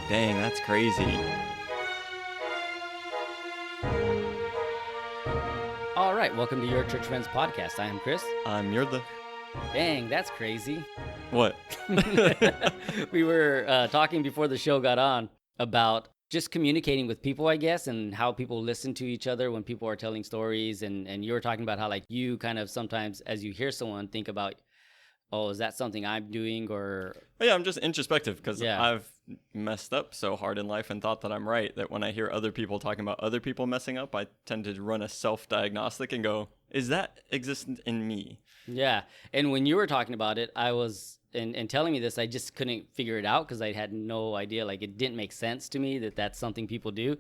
Dang, that's crazy. All right, welcome to your Church Friends podcast. I am Chris. You're the... Dang, that's crazy. What? We were talking before the show got on about just communicating with people, I guess, and how people listen to each other when people are telling stories. And you were talking about how, like, you kind of sometimes, as you hear someone, think about, oh, is that something I'm doing? Or Yeah, I'm just introspective because Yeah. I've messed up so hard in life and thought that I'm right that when I hear other people talking about other people messing up, I tend to run a self-diagnostic and go, is that existent in me? Yeah. And when you were talking about it, I was, and telling me this, I just couldn't figure it out because I had no idea. Like, it didn't make sense to me that that's something people do.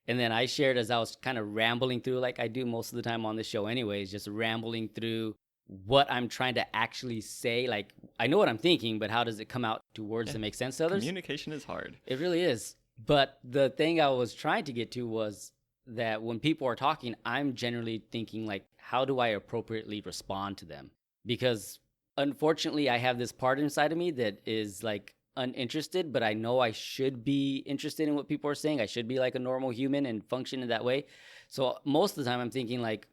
And then I shared as I was kind of rambling through, like I do most of the time on this show anyways, just rambling through what I'm trying to actually say. Like, I know what I'm thinking, but how does it come out to words that make sense to others? Communication is hard. It really is. But the thing I was trying to get to was that when people are talking, I'm generally thinking, like, how do I appropriately respond to them? Because unfortunately, I have this part inside of me that is like uninterested, but I know I should be interested in what people are saying. I should be like a normal human and function in that way. So most of the time I'm thinking, like,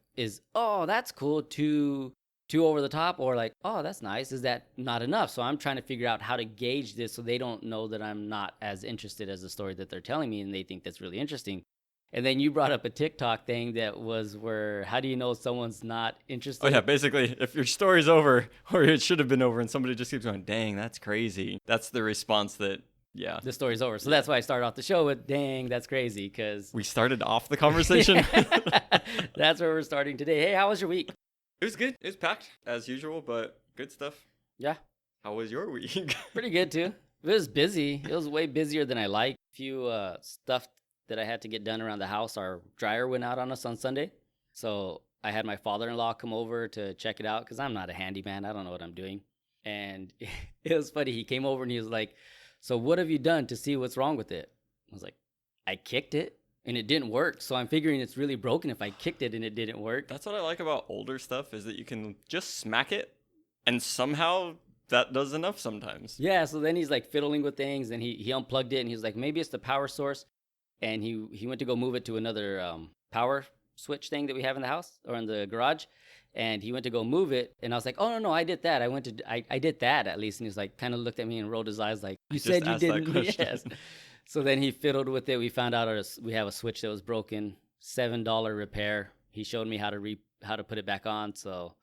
oh, that's cool, too over the top, or like, oh, that's nice. Is that not enough? So I'm trying to figure out how to gauge this so they don't know that I'm not as interested as the story that they're telling me, and they think that's really interesting. And then you brought up a TikTok thing that was where, how do you know someone's not interested? Oh yeah, basically, if your story's over, or it should have been over, and somebody just keeps going, dang, that's crazy. That's the response that, yeah. The story's over. So that's why I started off the show with, dang, that's crazy, because We started off the conversation. that's where we're starting today. Hey, how was your week? It was good. It was packed, as usual, but good stuff. Yeah, How was your week? pretty good too. It was busy. It was way busier than I like. A few stuff that I had to get done around the house. Our dryer went out on us on Sunday. So I had my father-in-law come over to check it out because I'm not a handyman. I don't know what I'm doing. And it was funny. He came over and he was like, so what have you done to see what's wrong with it? I was like, I kicked it and it didn't work. So I'm figuring it's really broken if I kicked it and it didn't work. That's what I like about older stuff is that you can just smack it and somehow that does enough sometimes. Yeah, so then he's like fiddling with things and he unplugged it and he was like, maybe it's the power source. And he went to go move it to another power switch thing that we have in the house or in the garage. And he went to go move it. And I was like, oh, no, I did that. I did that at least. And he's like, kind of looked at me and rolled his eyes like, you said you didn't. Yes. So then he fiddled with it. We found out we have a switch that was broken, $7 repair. He showed me how to put it back on. So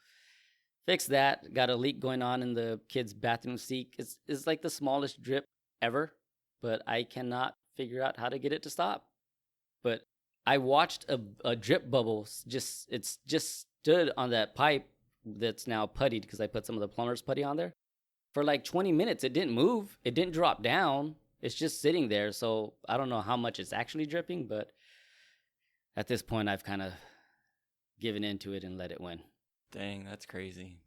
fixed that. Got a leak going on in the kid's bathroom sink. It's like the smallest drip ever, but I cannot figure out how to get it to stop. But I watched a drip bubble just stood on that pipe that's now puttied because I put some of the plumber's putty on there for like 20 minutes. It didn't move. It didn't drop down. It's just sitting there. So I don't know how much it's actually dripping, but at this point I've kind of given into it and let it win. Dang, that's crazy.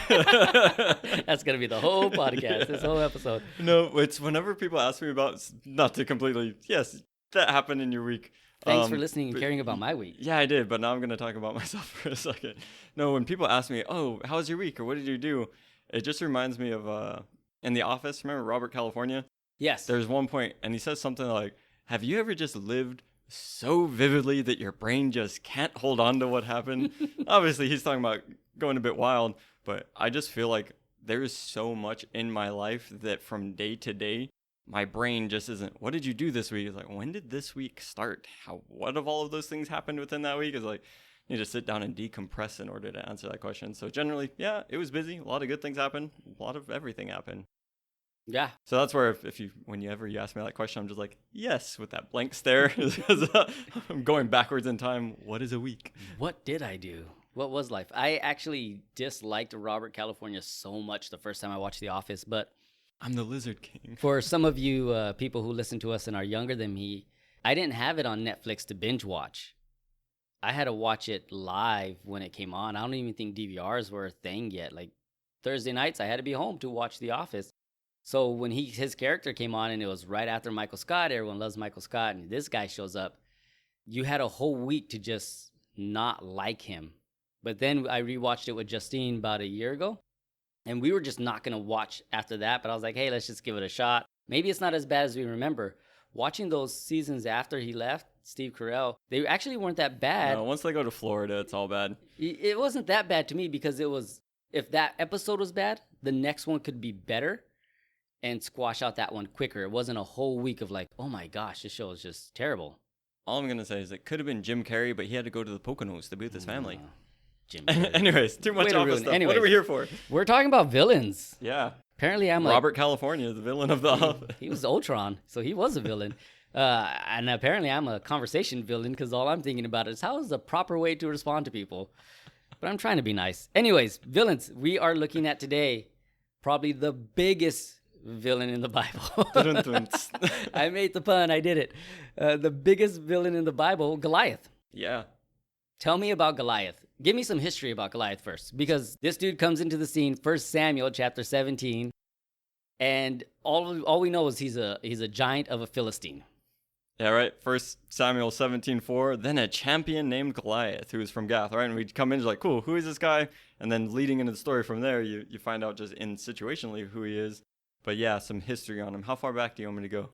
That's going to be the whole podcast, this whole episode. No, it's whenever people ask me about, not to completely, yes, that happened in your week. Thanks for listening and caring about my week. Yeah, I did, but now I'm going to talk about myself for a second. No, when people ask me, oh, how was your week or what did you do? It just reminds me of in The Office, remember Robert California? Yes. There's one point, and he says something like, have you ever just lived so vividly that your brain just can't hold on to what happened? Obviously, he's talking about going a bit wild, but I just feel like there is so much in my life that from day to day, my brain just isn't, what did you do this week? It's like, when did this week start? What of all of those things happened within that week? It's like, you need to sit down and decompress in order to answer that question. So generally, yeah, it was busy. A lot of good things happened. A lot of everything happened. Yeah. So that's where whenever you ask me that question, I'm just like, yes, with that blank stare. I'm going backwards in time. What is a week? What did I do? What was life? I actually disliked Robert California so much the first time I watched The Office, but I'm the Lizard King. For some of you people who listen to us and are younger than me, I didn't have it on Netflix to binge watch. I had to watch it live when it came on. I don't even think DVRs were a thing yet. Like Thursday nights, I had to be home to watch The Office. So when his character came on and it was right after Michael Scott, everyone loves Michael Scott, and this guy shows up, you had a whole week to just not like him. But then I rewatched it with Justine about a year ago, And we were just not going to watch after that. But I was like, hey, let's just give it a shot. Maybe it's not as bad as we remember. Watching those seasons after he left, Steve Carell, they actually weren't that bad. No, once they go to Florida, it's all bad. It wasn't that bad to me because it was, if that episode was bad, the next one could be better and squash out that one quicker. It wasn't a whole week of like, oh my gosh, this show is just terrible. All I'm going to say is it could have been Jim Carrey, but he had to go to the Poconos to be with his family. Jim Carrey. Anyways, too much office stuff. Anyways, what are we here for? We're talking about villains. Yeah. Apparently, I'm Robert California, the villain of the office. He was Ultron, so he was a villain. And apparently, I'm a conversation villain because all I'm thinking about is how is the proper way to respond to people. But I'm trying to be nice. Anyways, villains. We are looking at today probably the biggest villain in the Bible. I made the pun. I did it. The biggest villain in the Bible, Goliath. Yeah. Tell me about Goliath. Give me some history about Goliath first, because this dude comes into the scene, 1 Samuel chapter 17, and all we know is he's a giant of a Philistine. Yeah, right. 1 Samuel 17:4. Then a champion named Goliath, who is from Gath, right? And we come in like, cool, who is this guy? And then leading into the story from there, you find out just in situationally who he is. But yeah, some history on him. How far back do you want me to go?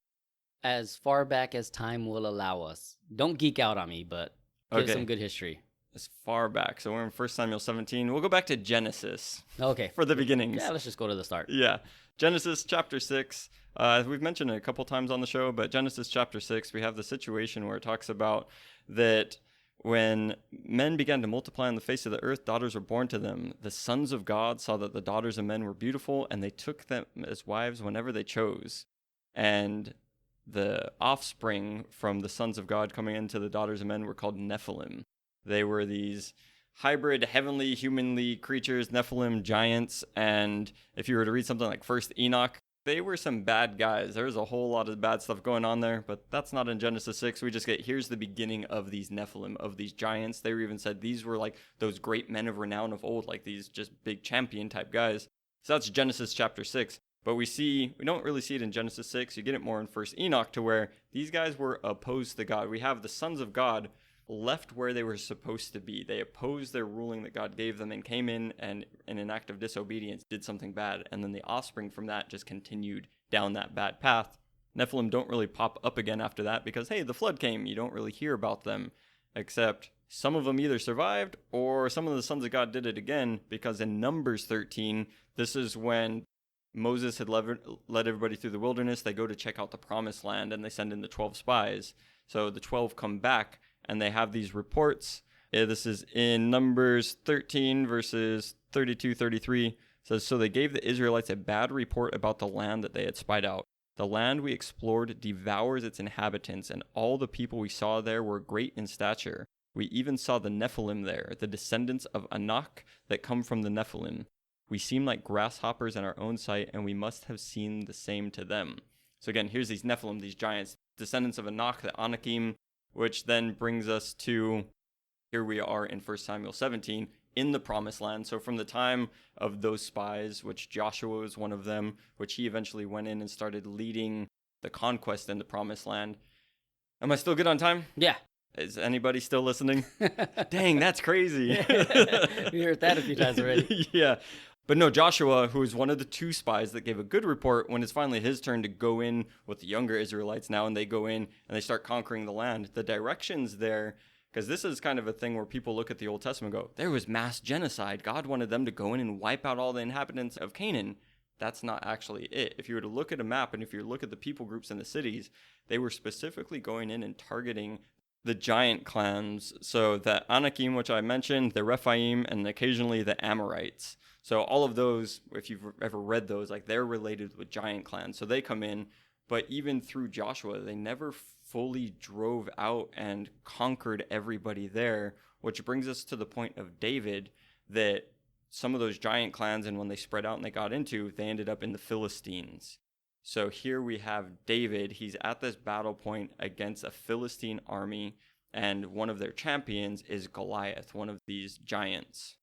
As far back as time will allow us. Don't geek out on me, but give some good history. As far back. So we're in 1 Samuel 17. We'll go back to Genesis. Okay. For the beginnings. Yeah, let's just go to the start. Yeah. Genesis chapter 6. We've mentioned it a couple times on the show, but Genesis chapter 6, we have the situation where it talks about that when men began to multiply on the face of the earth, daughters were born to them. The sons of God saw that the daughters of men were beautiful, and they took them as wives whenever they chose. And the offspring from the sons of God coming into the daughters of men were called Nephilim. They were these hybrid heavenly humanly creatures, Nephilim giants. And if you were to read something like First Enoch, they were some bad guys. There was a whole lot of bad stuff going on there, but that's not in Genesis 6. We just get, here's the beginning of these Nephilim, of these giants. They were even said these were like those great men of renown of old, like these just big champion type guys. So that's Genesis chapter 6. But we don't really see it in Genesis 6. You get it more in First Enoch, to where these guys were opposed to God. We have the sons of God left where they were supposed to be. They opposed their ruling that God gave them and came in and in an act of disobedience did something bad. And then the offspring from that just continued down that bad path. Nephilim don't really pop up again after that because, hey, the flood came. You don't really hear about them, except some of them either survived or some of the sons of God did it again, because in Numbers 13, this is when Moses had led everybody through the wilderness. They go to check out the promised land and they send in the 12 spies. So the 12 come back and they have these reports. This is in Numbers 13, verses 32, 33. It says, so they gave the Israelites a bad report about the land that they had spied out. The land we explored devours its inhabitants, and all the people we saw there were great in stature. We even saw the Nephilim there, the descendants of Anak that come from the Nephilim. We seem like grasshoppers in our own sight, and we must have seen the same to them. So again, here's these Nephilim, these giants, descendants of Anak, the Anakim, which then brings us to, here we are in 1 Samuel 17, in the promised land. So from the time of those spies, which Joshua was one of them, which he eventually went in and started leading the conquest in the promised land. Am I still good on time? Yeah. Is anybody still listening? Dang, that's crazy. We heard that a few times already. Yeah. But no, Joshua, who is one of the two spies that gave a good report, when it's finally his turn to go in with the younger Israelites now, and they go in and they start conquering the land, the directions there, because this is kind of a thing where people look at the Old Testament and go, there was mass genocide. God wanted them to go in and wipe out all the inhabitants of Canaan. That's not actually it. If you were to look at a map and if you look at the people groups in the cities, they were specifically going in and targeting the giant clans. So the Anakim, which I mentioned, the Rephaim, and occasionally the Amorites. So all of those, if you've ever read those, like they're related with giant clans. So they come in, but even through Joshua, they never fully drove out and conquered everybody there, which brings us to the point of David, that some of those giant clans, and when they spread out and they got into, they ended up in the Philistines. So here we have David. He's at this battle point against a Philistine army, and one of their champions is Goliath, one of these giants.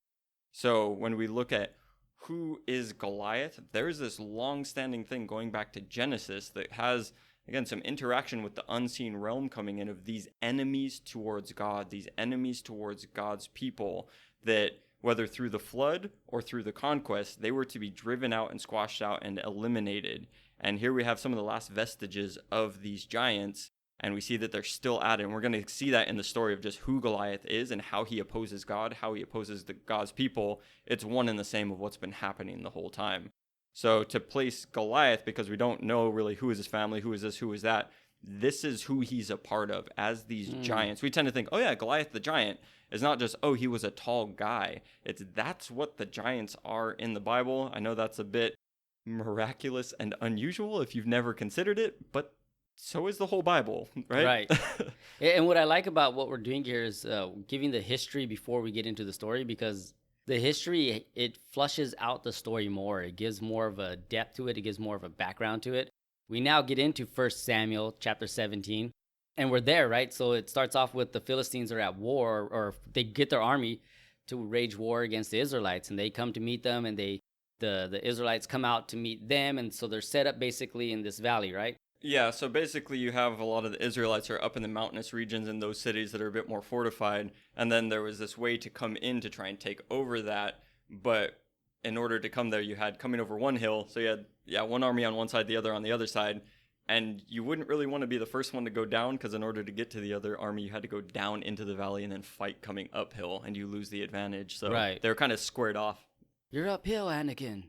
So when we look at who is Goliath, there's this long-standing thing going back to Genesis that has, again, some interaction with the unseen realm coming in of these enemies towards God, these enemies towards God's people, that whether through the flood or through the conquest, they were to be driven out and squashed out and eliminated. And here we have some of the last vestiges of these giants, and we see that they're still at it. And we're going to see that in the story of just who Goliath is and how he opposes God, how he opposes God's people. It's one and the same of what's been happening the whole time. So to place Goliath, because we don't know really who is his family, who is this, who is that, this is who he's a part of as these giants. We tend to think, oh yeah, Goliath the giant is not just, oh, he was a tall guy. That's what the giants are in the Bible. I know that's a bit miraculous and unusual if you've never considered it, but so is the whole Bible, right? Right. And what I like about what we're doing here is giving the history before we get into the story, because the history, it flushes out the story more. It gives more of a depth to it. It gives more of a background to it. We now get into 1 Samuel chapter 17, and we're there, right? So it starts off with the Philistines are at war, or they get their army to wage war against the Israelites, and they come to meet them, and the Israelites come out to meet them, and so they're set up basically in this valley, right? Yeah, so basically you have a lot of the Israelites are up in the mountainous regions in those cities that are a bit more fortified, and then there was this way to come in to try and take over that, but in order to come there, you had coming over one hill, so you had one army on one side, the other on the other side, and you wouldn't really want to be the first one to go down, because in order to get to the other army, you had to go down into the valley and then fight coming uphill, and you lose the advantage, so Right. they're kind of squared off. You're uphill, Anakin.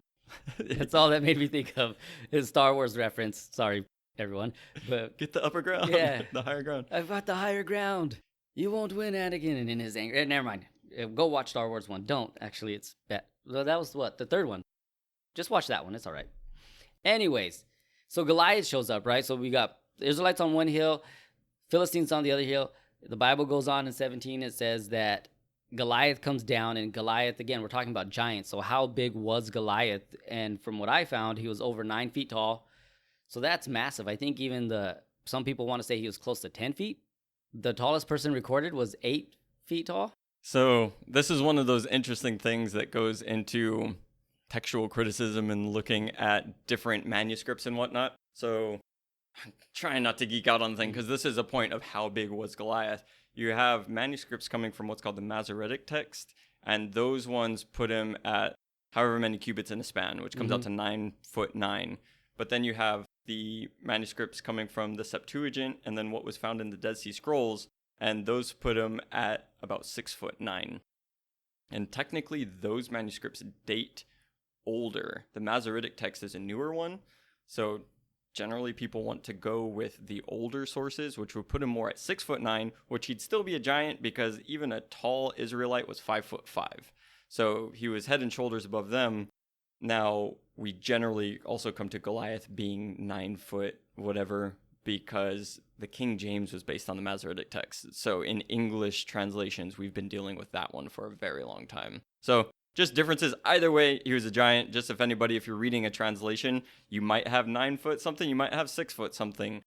That's all that made me think of is Star Wars reference. Sorry, everyone. But Get the upper ground, Yeah. the higher ground. I've got the higher ground. You won't win, Anakin. And in his anger, never mind. Go watch Star Wars 1. Don't. Actually, it's bad. Well, that was what? The third one. Just watch that one. It's all right. Anyways, so Goliath shows up, right? So we got the Israelites on one hill, Philistines on the other hill. The Bible goes on in 17. It says that Goliath comes down, and Goliath, again, we're talking about giants. So how big was Goliath? And from what I found, he was over 9 feet tall. So that's massive. I think even some people want to say he was close to 10 feet. The tallest person recorded was 8 feet tall. So this is one of those interesting things that goes into textual criticism and looking at different manuscripts and whatnot. So I'm trying not to geek out on things, because this is a point of how big was Goliath. You have manuscripts coming from what's called the Masoretic text, and those ones put him at however many cubits in a span, which comes out to 9'9". But then you have the manuscripts coming from the Septuagint, and then what was found in the Dead Sea Scrolls, and those put him at about 6'9". And technically, those manuscripts date older. The Masoretic text is a newer one, so generally people want to go with the older sources, which would put him more at 6'9", which he'd still be a giant, because even a tall Israelite was 5'5". So he was head and shoulders above them. Now, we generally also come to Goliath being 9 foot whatever, because the King James was based on the Masoretic text. So in English translations, we've been dealing with that one for a very long time. So just differences. Either way, he was a giant. Just if you're reading a translation, you might have 9 foot something, you might have 6 foot something.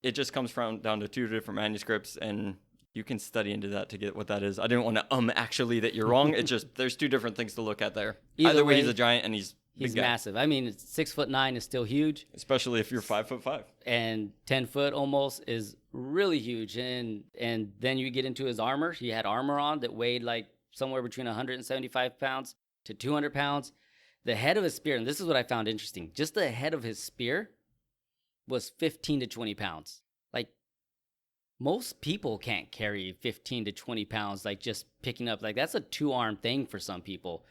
It just comes down to 2 different manuscripts, and you can study into that to get what that is. I didn't want to actually that you're wrong. It's just there's 2 different things to look at there. Either way, he's a giant, and he's massive. I mean, 6'9" is still huge, especially if you're 5'5", and 10 foot almost is really huge. And then you get into his armor. He had armor on that weighed like somewhere between 175 pounds to 200 pounds. The head of his spear, and this is what I found interesting, just the head of his spear was 15 to 20 pounds. Like, most people can't carry 15 to 20 pounds, like just picking up. Like, that's a 2-arm thing for some people.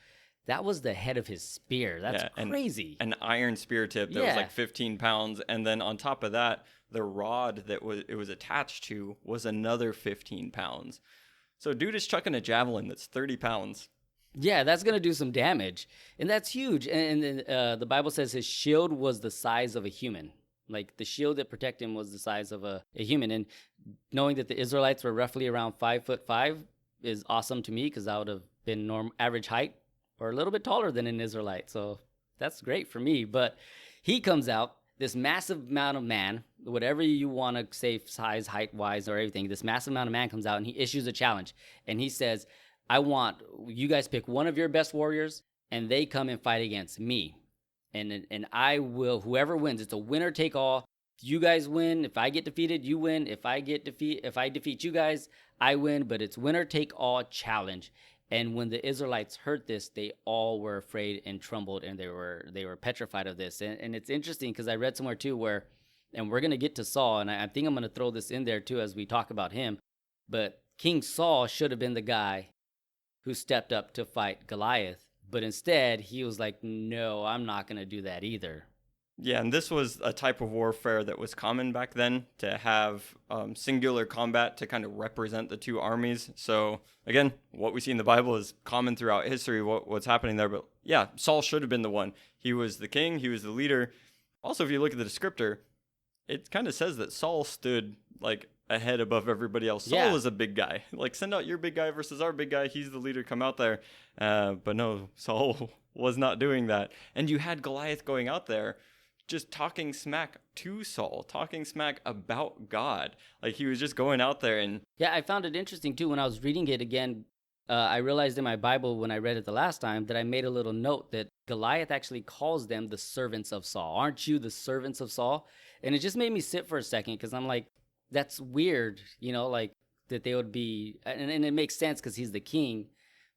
That was the head of his spear. That's crazy. An iron spear tip that was like 15 pounds. And then on top of that, the rod that it was attached to was another 15 pounds. So dude is chucking a javelin that's 30 pounds. Yeah, that's going to do some damage. And that's huge. And the Bible says his shield was the size of a human. Like, the shield that protected him was the size of a human. And knowing that the Israelites were roughly around 5'5" is awesome to me, because I would have been average height or a little bit taller than an Israelite. So that's great for me. But he comes out, this massive amount of man, whatever you want to say size, height-wise, or everything, this massive amount of man comes out, and he issues a challenge. And he says, I want you guys pick one of your best warriors, and they come and fight against me. And I will, whoever wins, it's a winner take all. If you guys win, if I get defeated, you win. If I defeat you guys, I win. But it's winner take all challenge. And when the Israelites heard this, they all were afraid and trembled, and they were petrified of this. And it's interesting because I read somewhere too where, and we're gonna get to Saul, and I think I'm gonna throw this in there too as we talk about him. But King Saul should have been the guy who stepped up to fight Goliath, but instead he was like, "No, I'm not gonna do that either." Yeah, and this was a type of warfare that was common back then, to have singular combat to kind of represent the two armies. So again, what we see in the Bible is common throughout history, what's happening there. But yeah, Saul should have been the one. He was the king, he was the leader. Also, if you look at the descriptor, it kind of says that Saul stood like ahead above everybody else. Saul was a big guy. Like, send out your big guy versus our big guy. He's the leader. Come out there. But no, Saul was not doing that. And you had Goliath going out there just talking smack to Saul, talking smack about God. Like, he was just going out there and... Yeah, I found it interesting too. When I was reading it again, I realized in my Bible when I read it the last time that I made a little note that Goliath actually calls them the servants of Saul. Aren't you the servants of Saul? And it just made me sit for a second, because I'm like, that's weird, like that they would be, and it makes sense because he's the king.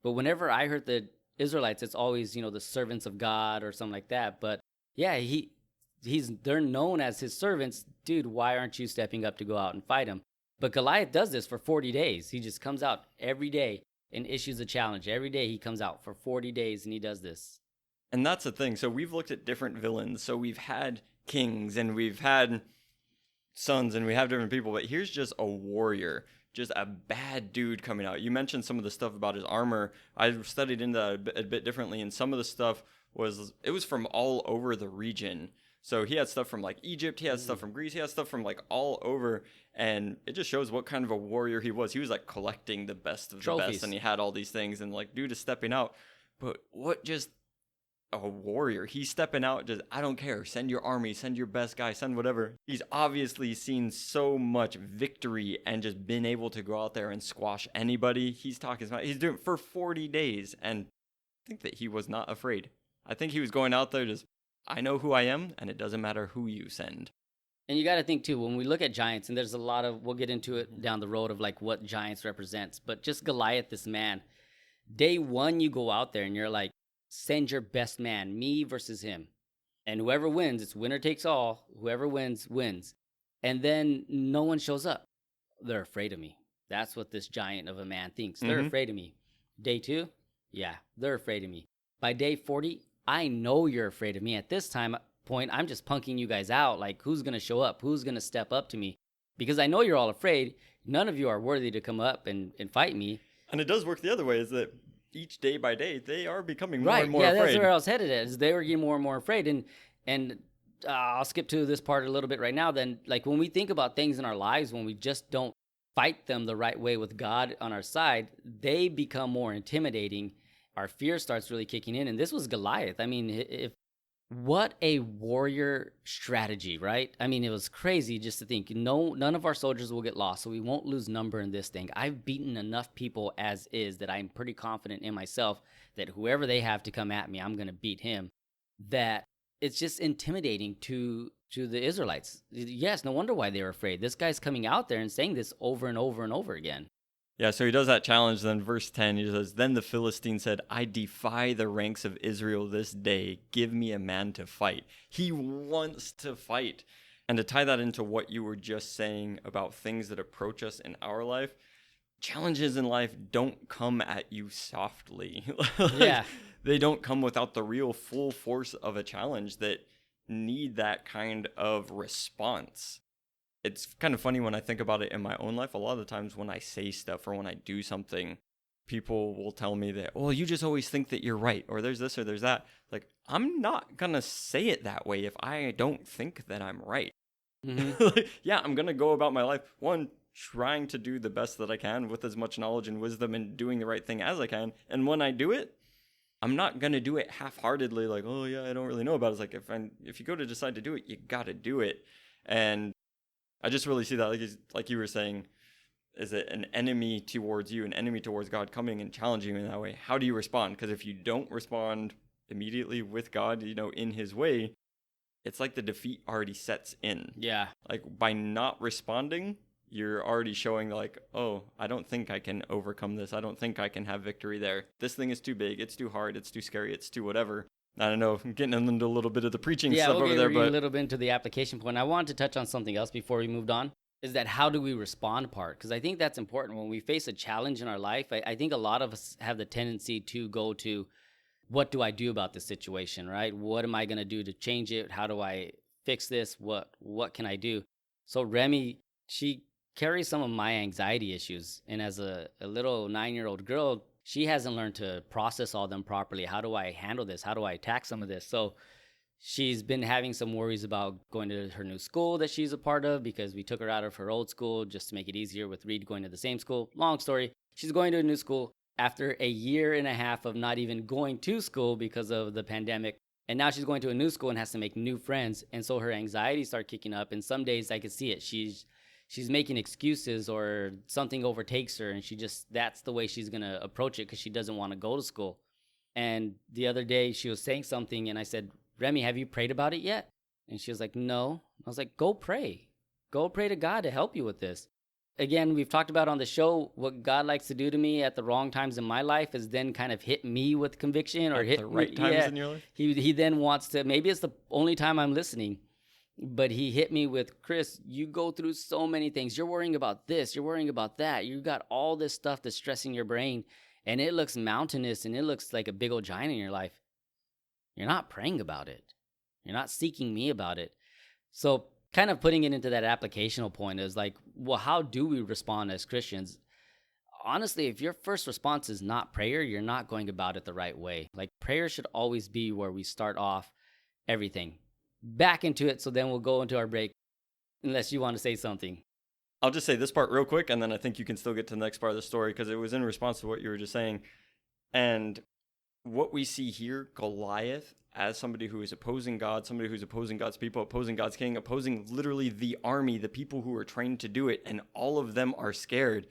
But whenever I heard the Israelites, it's always, the servants of God or something like that. But yeah, they're known as his servants. Dude, why aren't you stepping up to go out and fight him? But Goliath does this for 40 days. He just comes out every day and issues a challenge. Every day he comes out for 40 days and he does this. And that's the thing. So we've looked at different villains. So we've had kings and we've had sons and we have different people. But here's just a warrior, just a bad dude coming out. You mentioned some of the stuff about his armor. I studied into that a bit differently. And some of the stuff was from all over the region. So he had stuff from like Egypt, he had stuff from Greece, he had stuff from like all over, and it just shows what kind of a warrior he was. He was like collecting the best of the Trophies. best, and he had all these things, and like dude is stepping out. But what just a warrior? He's stepping out, just, I don't care, send your army, send your best guy, send whatever. He's obviously seen so much victory and just been able to go out there and squash anybody. He's talking about, he's doing it for 40 days, and I think that he was not afraid. I think he was going out there just, I know who I am, and it doesn't matter who you send. And you got to think, too, when we look at giants, and there's a lot of, we'll get into it down the road of like what giants represents, but just Goliath, this man, day one, you go out there and you're like, send your best man, me versus him. And whoever wins, it's winner takes all. Whoever wins, wins. And then no one shows up. They're afraid of me. That's what this giant of a man thinks. They're afraid of me. Day two, yeah, they're afraid of me. By day 40, I know you're afraid of me. At this point, I'm just punking you guys out. Like, who's going to show up? Who's going to step up to me? Because I know you're all afraid. None of you are worthy to come up and fight me. And it does work the other way, is that each day by day, they are becoming more and more afraid. afraid. That's where I was headed at, is they were getting more and more afraid. And I'll skip to this part a little bit right now. Then, like, when we think about things in our lives, when we just don't fight them the right way with God on our side, they become more intimidating. Our fear starts really kicking in. And this was Goliath. I mean, what a warrior strategy, right? I mean, it was crazy just to think, none of our soldiers will get lost, so we won't lose number in this thing. I've beaten enough people as is that I'm pretty confident in myself that whoever they have to come at me, I'm going to beat him. That it's just intimidating to the Israelites. Yes, no wonder why they were afraid. This guy's coming out there and saying this over and over and over again. Yeah, so he does that challenge. Then verse 10, he says, "Then the Philistine said, I defy the ranks of Israel this day. Give me a man to fight." He wants to fight. And to tie that into what you were just saying about things that approach us in our life, challenges in life don't come at you softly. Yeah. They don't come without the real full force of a challenge that need that kind of response. It's kind of funny when I think about it in my own life. A lot of the times when I say stuff or when I do something, people will tell me that, well, you just always think that you're right, or there's this or there's that. Like, I'm not going to say it that way if I don't think that I'm right. Mm-hmm. Yeah, I'm going to go about my life, one, trying to do the best that I can with as much knowledge and wisdom and doing the right thing as I can. And when I do it, I'm not going to do it half-heartedly like, oh, yeah, I don't really know about it. It's like, if you go to decide to do it, you got to do it. And I just really see that, like you were saying, is it an enemy towards you, an enemy towards God coming and challenging you in that way? How do you respond? Because if you don't respond immediately with God, in his way, it's like the defeat already sets in. Yeah. Like, by not responding, you're already showing like, oh, I don't think I can overcome this. I don't think I can have victory there. This thing is too big. It's too hard. It's too scary. It's too whatever. I don't know. I'm getting into a little bit of the preaching stuff over there, but a little bit into the application point. I wanted to touch on something else before we moved on. Is that how do we respond part? Because I think that's important. When we face a challenge in our life, I think a lot of us have the tendency to go to, what do I do about this situation, right? What am I going to do to change it? How do I fix this? What can I do? So Remy, she carries some of my anxiety issues. And as a little 9-year-old girl, she hasn't learned to process all them properly. How do I handle this? How do I attack some of this? So she's been having some worries about going to her new school that she's a part of, because we took her out of her old school just to make it easier with Reed going to the same school. Long story, she's going to a new school after a year and a half of not even going to school because of the pandemic. And now she's going to a new school and has to make new friends. And so her anxiety started kicking up. And some days I could see it. She's making excuses, or something overtakes her, and that's the way she's going to approach it, because she doesn't want to go to school. And the other day she was saying something, and I said, Remy, have you prayed about it yet? And she was like, no. I was like, go pray. Go pray to God to help you with this. Again, we've talked about on the show, what God likes to do to me at the wrong times in my life is then kind of hit me with conviction, or at hit the right times in your life. He then wants to, maybe it's the only time I'm listening, but he hit me with, Chris, you go through so many things. You're worrying about this. You're worrying about that. You got all this stuff that's stressing your brain, and it looks mountainous, and it looks like a big old giant in your life. You're not praying about it. You're not seeking me about it. So kind of putting it into that applicational point is like, well, how do we respond as Christians? Honestly, if your first response is not prayer, you're not going about it the right way. Like, prayer should always be where we start off everything. Back into it, so then we'll go into our break, unless you want to say something. I'll just say this part real quick, and then I think you can still get to the next part of the story, because it was in response to what you were just saying. And what we see here, Goliath, as somebody who is opposing God, somebody who's opposing God's people, opposing God's king, opposing literally the army, the people who are trained to do it, and all of them are scared.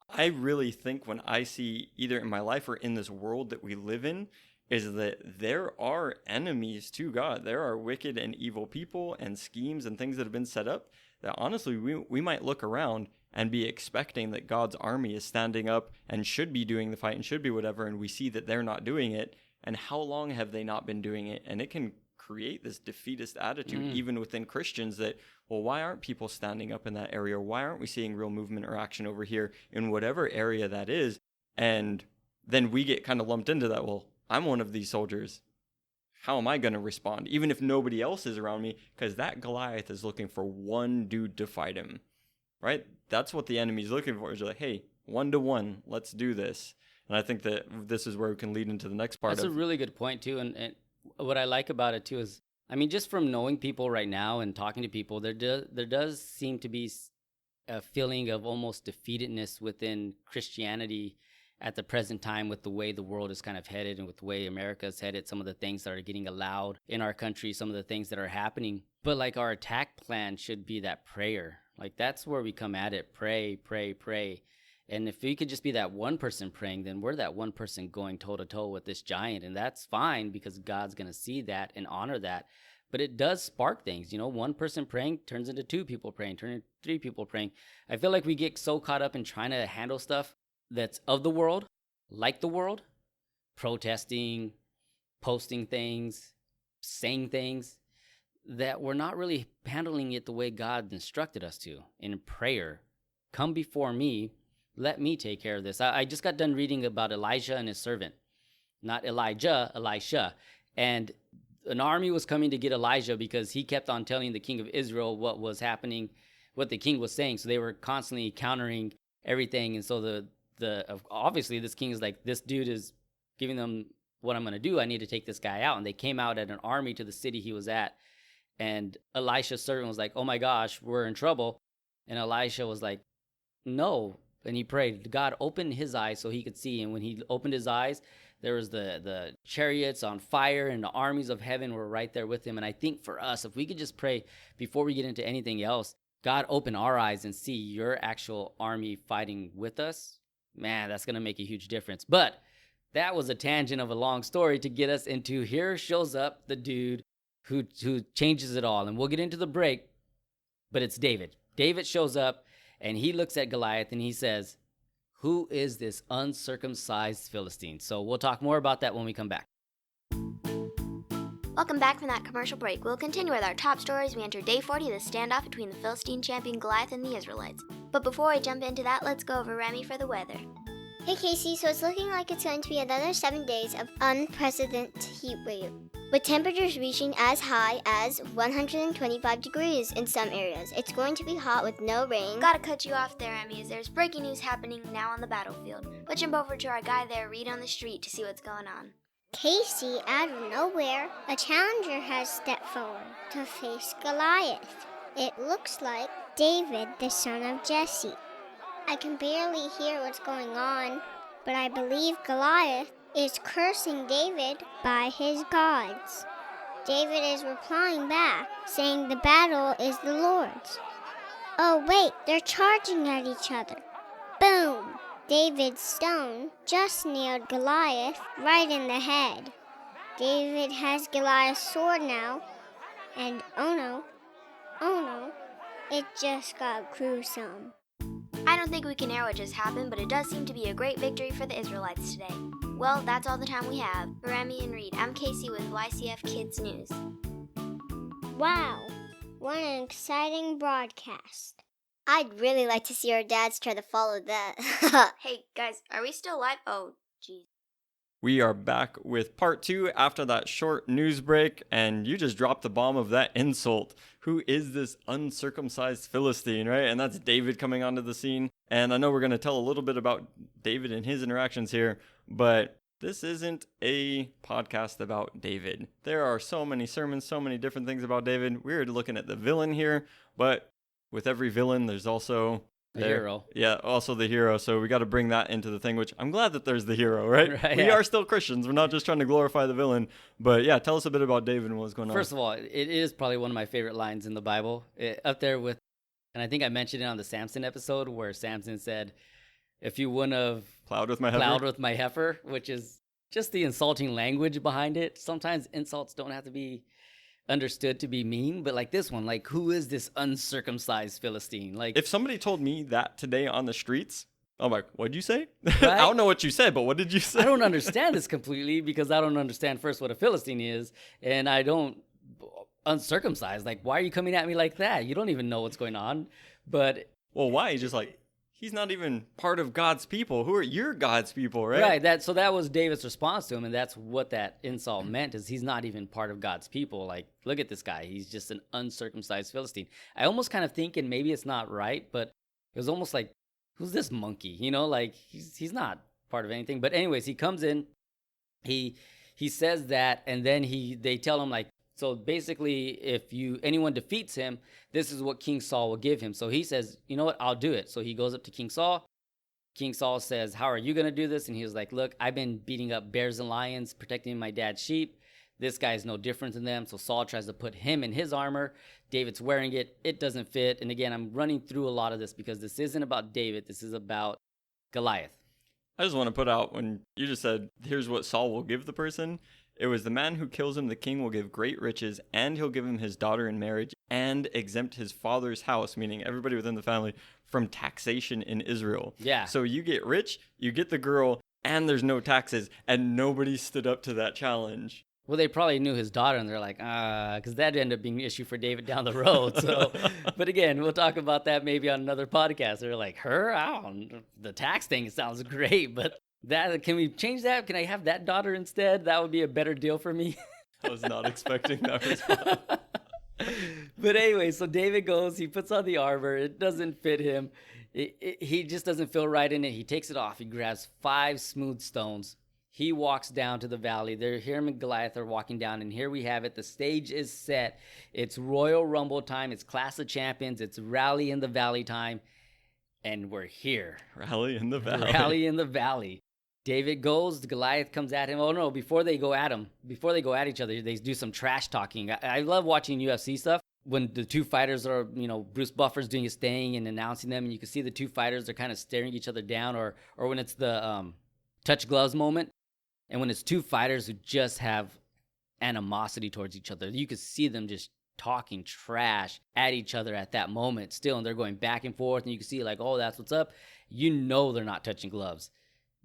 I really think when I see, either in my life or in this world that we live in, is that there are enemies to God. There are wicked and evil people and schemes and things that have been set up that honestly we might look around and be expecting that God's army is standing up and should be doing the fight and should be whatever, and we see that they're not doing it. And how long have they not been doing it? And it can create this defeatist attitude even within Christians that, well, why aren't people standing up in that area? Why aren't we seeing real movement or action over here in whatever area that is? And then we get kind of lumped into that. Well, I'm one of these soldiers. How am I going to respond? Even if nobody else is around me, because that Goliath is looking for one dude to fight him, right? That's what the enemy's looking for. Is like, hey, 1-to-1, let's do this. And I think that this is where we can lead into the next part. That's a really good point too. And what I like about it too is, I mean, just from knowing people right now and talking to people, there does seem to be a feeling of almost defeatedness within Christianity at the present time, with the way the world is kind of headed and with the way America is headed, some of the things that are getting allowed in our country, some of the things that are happening. But like, our attack plan should be that prayer. Like, that's where we come at it. Pray, pray, pray. And if we could just be that one person praying, then we're that one person going toe to toe with this giant. And that's fine, because God's going to see that and honor that. But it does spark things. You know, one person praying turns into 2 people praying, turns into 3 people praying. I feel like we get so caught up in trying to handle stuff that's of the world, like the world, protesting, posting things, saying things, that we're not really handling it the way God instructed us to. In prayer, come before me, let me take care of this. I just got done reading about Elijah and his servant. Not Elijah, Elisha. And an army was coming to get Elijah because he kept on telling the king of Israel what was happening, what the king was saying. So they were constantly countering everything. And so the obviously this king is like, this dude is giving them what I'm going to do. I need to take this guy out. And they came out at an army to the city he was at. And Elisha's servant was like, oh my gosh, we're in trouble. And Elisha was like, no. And he prayed, God opened his eyes so he could see. And when he opened his eyes, there was the chariots on fire, and the armies of heaven were right there with him. And I think for us, if we could just pray before we get into anything else, God, open our eyes and see your actual army fighting with us, man, that's going to make a huge difference. But that was a tangent of a long story to get us into, here shows up the dude who changes it all. And we'll get into the break, but it's David. David shows up, And he looks at Goliath and he says, "Who is this uncircumcised Philistine?" So we'll talk more about that when we come back. Welcome back from that commercial break. We'll continue with our top stories. We enter day 40, the standoff between the Philistine champion Goliath and the Israelites. But before I jump into that, let's go over Remy for the weather. Hey Casey, so it's looking like it's going to be another 7 days of unprecedented heat wave, with temperatures reaching as high as 125 degrees in some areas. It's going to be hot with no rain. Gotta cut you off there, Remy, as there's breaking news happening now on the battlefield. Let's jump over to our guy there, Reed, on the street to see what's going on. Casey, out of nowhere, a challenger has stepped forward to face Goliath. It looks like David, the son of Jesse. I can barely hear what's going on, but I believe Goliath is cursing David by his gods. David is replying back, saying the battle is the Lord's. Oh wait, they're charging at each other. Boom! David's stone just nailed Goliath right in the head. David has Goliath's sword now, and oh no, it just got gruesome. I don't think we can narrow what just happened, but it does seem to be a great victory for the Israelites today. Well, that's all the time we have. For Remy and Reed, I'm Casey with YCF Kids News. Wow, what an exciting broadcast. I'd really like to see our dads try to follow that. Hey, guys, are we still live? Oh, geez. We are back with part 2 after that short news break, and you just dropped the bomb of that insult. Who is this uncircumcised Philistine, right? And that's David coming onto the scene. And I know we're going to tell a little bit about David and his interactions here, but this isn't a podcast about David. There are so many sermons, so many different things about David. We're looking at the villain here, but with every villain, there's also The hero. Yeah, also the hero. So we got to bring that into the thing, which I'm glad that there's the hero, right? Right, We yeah. are still Christians. We're not just trying to glorify the villain. But yeah, tell us a bit about David and what's going on. First of all, it is probably one of my favorite lines in the Bible. Up there with, and I think I mentioned it on the Samson episode where Samson said, "If you wouldn't have Plowed with my heifer. plowed with my heifer," which is just the insulting language behind it. Sometimes insults don't have to be understood to be mean, but like this one, like, who is this uncircumcised Philistine? Like, If somebody told me that today on the streets, I'm like, what'd you say? Right? I don't know what you said, but what did you say? I don't understand this completely because I don't understand first what a Philistine is, and I don't uncircumcised. Like, why are you coming at me like that? You don't even know what's going on. But Well, why? He's just like, he's not even part of God's people. Who are your God's people, right? right, so that was David's response to him, and that's what that insult meant, is he's not even part of God's people. Like, look at this guy. He's just an uncircumcised Philistine. I almost kind of think, and maybe it's not right, but it was almost like, who's this monkey? You know, like, he's not part of anything. But anyways, he comes in, he says that, and then they tell him, like, so basically, if anyone defeats him, this is what King Saul will give him. So he says, you know what, I'll do it. So he goes up to King Saul. King Saul says, how are you going to do this? And he was like, look, I've been beating up bears and lions, protecting my dad's sheep. This guy's no different than them. So Saul tries to put him in his armor. David's wearing it. It doesn't fit. And again, I'm running through a lot of this because this isn't about David. This is about Goliath. I just want to put out, when you just said, here's what Saul will give the person, it was the man who kills him, the king will give great riches, and he'll give him his daughter in marriage, and exempt his father's house, meaning everybody within the family, from taxation in Israel. Yeah. So you get rich, you get the girl, and there's no taxes, and nobody stood up to that challenge. Well, they probably knew his daughter, and they're like, because that ended up being an issue for David down the road. So, but again, we'll talk about that maybe on another podcast. They're like, her? I don't, the tax thing sounds great, but can we change that? Can I have that daughter instead? That would be a better deal for me. I was not expecting that response. But anyway, so David goes, he puts on the armor. It doesn't fit him. He just doesn't feel right in it. He takes it off. He grabs 5 smooth stones. He walks down to the valley. Him and Goliath are walking down, and here we have it. The stage is set. It's Royal Rumble time. It's Clash of Champions. It's Rally in the Valley time. And we're here. Rally in the valley. Rally in the Valley. David goes, Goliath comes at him. Oh no, before they go at each other, they do some trash talking. I love watching UFC stuff when the two fighters are, Bruce Buffer's doing his thing and announcing them, and you can see the two fighters are kind of staring each other down, or when it's the touch gloves moment, and when it's two fighters who just have animosity towards each other, you can see them just talking trash at each other at that moment still, and they're going back and forth, and you can see like, oh, that's what's up. You know they're not touching gloves.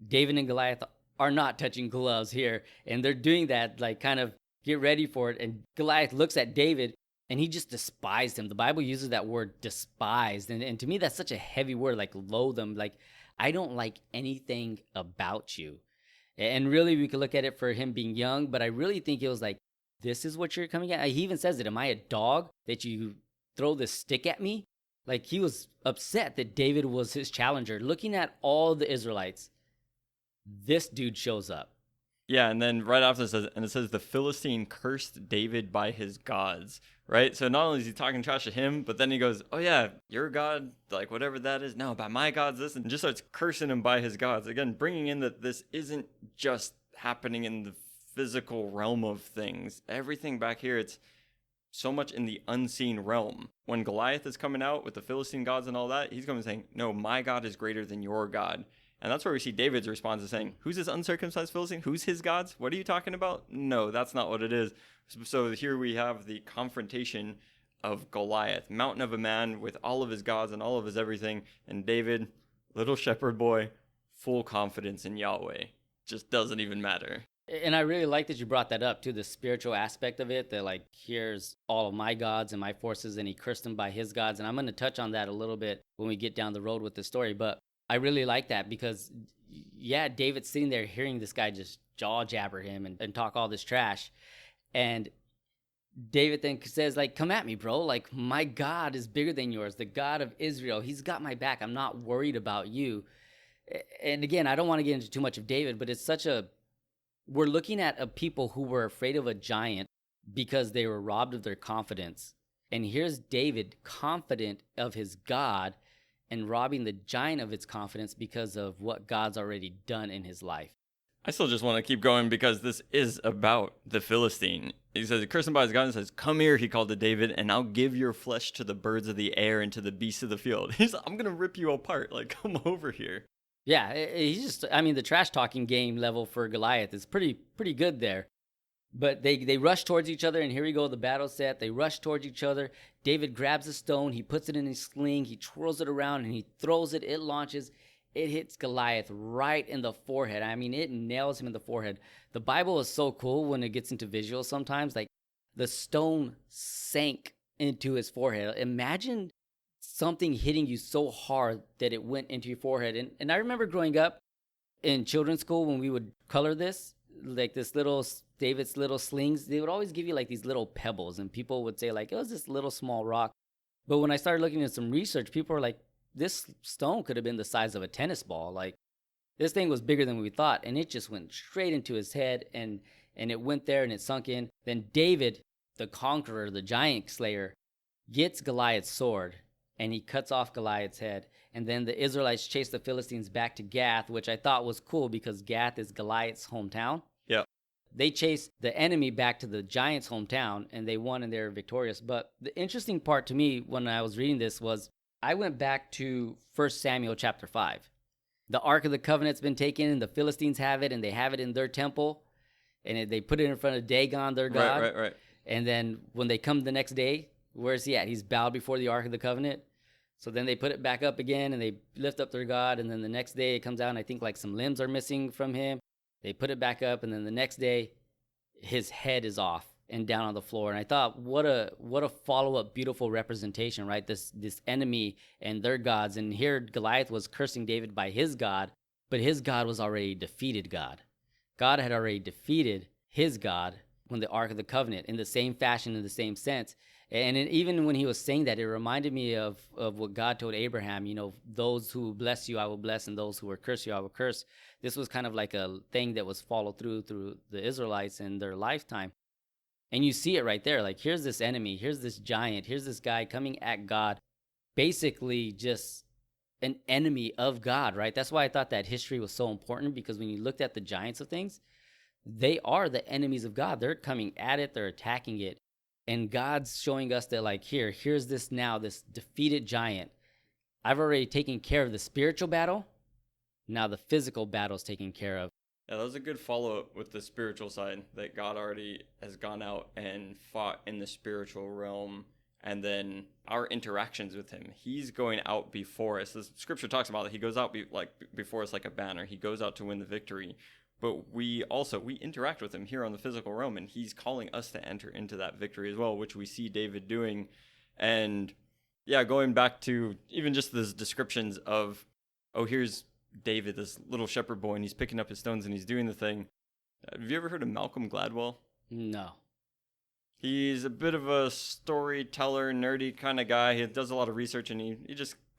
David and Goliath are not touching gloves here, and they're doing that like kind of get ready for it. And Goliath looks at David, and he just despised him. The Bible uses that word despised, and to me that's such a heavy word, like loathe him, like I don't like anything about you. And really we could look at it for him being young, but I really think it was like, this is what you're coming at? He even says it, am I a dog that you throw this stick at me? Like he was upset that David was his challenger. Looking at all the Israelites, this dude shows up. Yeah, and then right after it says the Philistine cursed David by his gods, right? So not only is he talking trash to him, but then he goes, oh yeah, your God, like whatever that is, no, by my gods this, and just starts cursing him by his gods. Again, bringing in that this isn't just happening in the physical realm of things. Everything back here, it's so much in the unseen realm. When Goliath is coming out with the Philistine gods and all that, he's going to saying, no, my God is greater than your God. And that's where we see David's response is saying, who's this uncircumcised Philistine? Who's his gods? What are you talking about? No, that's not what it is. So here we have the confrontation of Goliath, mountain of a man with all of his gods and all of his everything. And David, little shepherd boy, full confidence in Yahweh. Just doesn't even matter. And I really like that you brought that up too, the spiritual aspect of it, that like, here's all of my gods and my forces, and he cursed them by his gods. And I'm going to touch on that a little bit when we get down the road with the story. But I really like that because, yeah, David's sitting there hearing this guy just jaw jabber him and talk all this trash. And David then says, like, come at me, bro. Like, my God is bigger than yours. The God of Israel, he's got my back. I'm not worried about you. And again, I don't want to get into too much of David, but it's we're looking at a people who were afraid of a giant because they were robbed of their confidence. And here's David, confident of his God, and robbing the giant of its confidence because of what God's already done in his life. I still just want to keep going because this is about the Philistine. He says, curse him by his God, and says, come here, he called to David, and I'll give your flesh to the birds of the air and to the beasts of the field. He's like, I'm going to rip you apart. Like, come over here. Yeah, he's just, I mean, the trash talking game level for Goliath is pretty good there. But they rush towards each other, and here we go, the battle set. They rush towards each other. David grabs a stone, he puts it in his sling, he twirls it around, and he throws it. It launches. It hits Goliath right in the forehead. I mean, it nails him in the forehead. The Bible is so cool when it gets into visuals sometimes. Like, the stone sank into his forehead. Imagine something hitting you so hard that it went into your forehead. And I remember growing up in children's school when we would color this, like this little David's little slings, they would always give you like these little pebbles, and people would say like, it was this little small rock. But when I started looking at some research, people were like, this stone could have been the size of a tennis ball. Like, this thing was bigger than we thought, and it just went straight into his head, and it went there and it sunk in. Then David, the conqueror, the giant slayer, gets Goliath's sword, and he cuts off Goliath's head. And then the Israelites chase the Philistines back to Gath, which I thought was cool because Gath is Goliath's hometown. Yeah. They chase the enemy back to the giant's hometown, and they won, and they're victorious. But the interesting part to me when I was reading this was I went back to 1 Samuel chapter 5. The Ark of the Covenant's been taken, and the Philistines have it, and they have it in their temple, and they put it in front of Dagon, their god. Right. And then when they come the next day, where's he at? He's bowed before the Ark of the Covenant. So then they put it back up again, and they lift up their god, and then the next day it comes out, and I think like some limbs are missing from him. They put it back up, and then the next day his head is off and down on the floor. And I thought, what a follow-up beautiful representation, right? This enemy and their gods. And here Goliath was cursing David by his God, but his God was already defeated God. God had already defeated his God when the Ark of the Covenant, in the same fashion, in the same sense. And even when he was saying that, it reminded me of what God told Abraham, you know, those who bless you, I will bless, and those who will curse you, I will curse. This was kind of like a thing that was followed through the Israelites in their lifetime. And you see it right there. Like, here's this enemy, here's this giant, here's this guy coming at God, basically just an enemy of God, right? That's why I thought that history was so important, because when you looked at the giants of things, they are the enemies of God. They're coming at it, they're attacking it. And God's showing us that, like, here's this now, this defeated giant. I've already taken care of the spiritual battle. Now the physical battle is taken care of. Yeah, that was a good follow-up with the spiritual side, that God already has gone out and fought in the spiritual realm, and then our interactions with him. He's going out before us. The scripture talks about it. He goes out before us like a banner. He goes out to win the victory. But we interact with him here on the physical realm, and he's calling us to enter into that victory as well, which we see David doing. And yeah, going back to even just those descriptions of, oh, here's David, this little shepherd boy, and he's picking up his stones and he's doing the thing. Have you ever heard of Malcolm Gladwell? No. He's a bit of a storyteller, nerdy kind of guy. He does a lot of research, and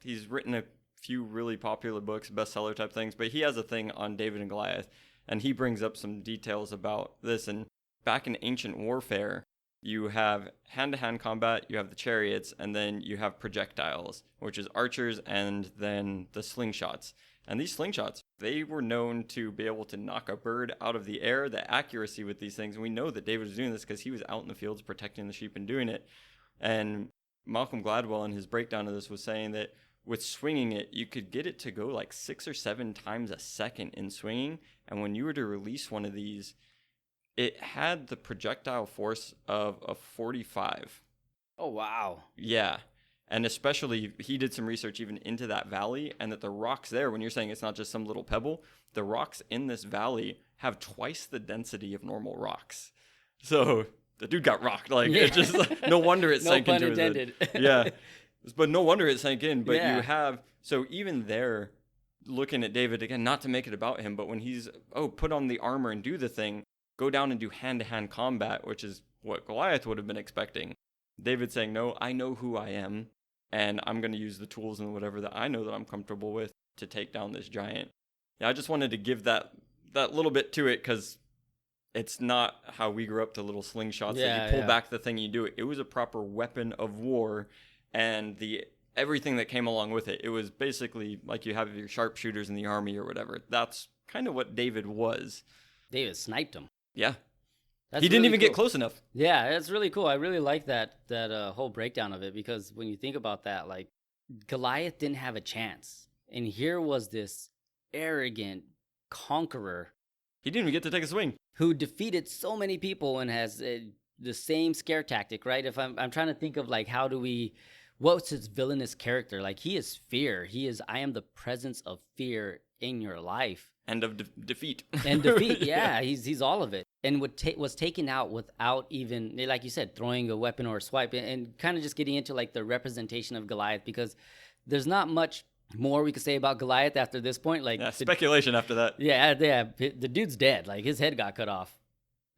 he's written a few really popular books, bestseller type things, but he has a thing on David and Goliath, and he brings up some details about this. And back in ancient warfare, you have hand-to-hand combat, you have the chariots, and then you have projectiles, which is archers, and then the slingshots. And these slingshots, they were known to be able to knock a bird out of the air. The accuracy with these things, and we know that David was doing this because he was out in the fields protecting the sheep and doing it. And Malcolm Gladwell, in his breakdown of this, was saying that with swinging it, you could get it to go like 6 or 7 times a second in swinging. And when you were to release one of these, it had the projectile force of a 45. Oh, wow. Yeah. And especially, he did some research even into that valley, and that the rocks there, when you're saying it's not just some little pebble, the rocks in this valley have twice the density of normal rocks. So the dude got rocked. Like, Yeah. it just, no wonder it No sank pun into his intended. head. Yeah. But no wonder it sank in. But Yeah. you have, so even there, looking at David, again, not to make it about him, but when he's, put on the armor and do the thing, go down and do hand-to-hand combat, which is what Goliath would have been expecting. David saying, no, I know who I am, and I'm going to use the tools and whatever that I know that I'm comfortable with to take down this giant. Yeah, I just wanted to give that little bit to it, because it's not how we grew up, the little slingshots that you pull back the thing and you do it. It was a proper weapon of war, and everything that came along with it. It was basically like you have your sharpshooters in the army or whatever. That's kind of what David was. David sniped him. Yeah. That's He didn't really even cool. get close enough. Yeah, that's really cool. I really like that whole breakdown of it, because when you think about that, like, Goliath didn't have a chance. And here was this arrogant conqueror He didn't even get to take a swing. who defeated so many people and has the same scare tactic, right? If I'm trying to think of, like, what's his villainous character? Like, he is fear. I am the presence of fear in your life. And of defeat. And defeat, yeah, he's all of it. And was taken out without even, like you said, throwing a weapon or a swipe, and kind of just getting into, like, the representation of Goliath, because there's not much more we could say about Goliath after this point. Like, Yeah, speculation after that. Yeah, the dude's dead. Like, his head got cut off.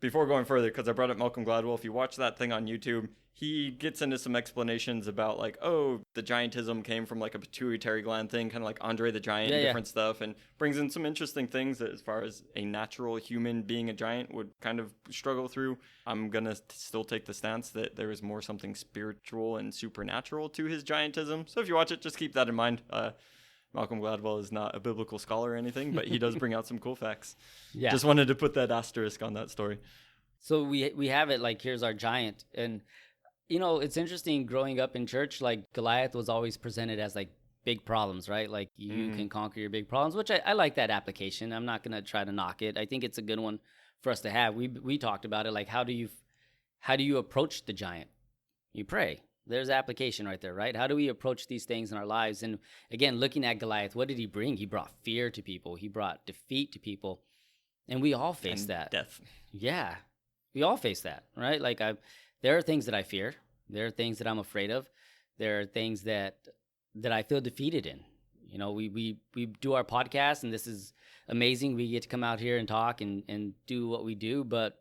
Before going further, because I brought up Malcolm Gladwell, if you watch that thing on YouTube, he gets into some explanations about, like, the giantism came from, like, a pituitary gland thing, kind of like Andre the Giant, and different stuff, and brings in some interesting things that, as far as a natural human being a giant would kind of struggle through. I'm going to still take the stance that there is more something spiritual and supernatural to his giantism. So if you watch it, just keep that in mind. Malcolm Gladwell is not a biblical scholar or anything, but he does bring out some cool facts. Yeah. Just wanted to put that asterisk on that story. So we have it, like, here's our giant. And, it's interesting growing up in church, like, Goliath was always presented as, like, big problems, right? Like, you can conquer your big problems, which I like that application. I'm not going to try to knock it. I think it's a good one for us to have. We talked about it, like, how do you approach the giant? You pray. There's application right there, right? How do we approach these things in our lives? And again, looking at Goliath, what did he bring? He brought fear to people. He brought defeat to people. And we all face that. Death. Yeah. We all face that, right? Like, there are things that I fear. There are things that I'm afraid of. There are things that I feel defeated in. We do our podcast, and this is amazing. We get to come out here and talk and do what we do. But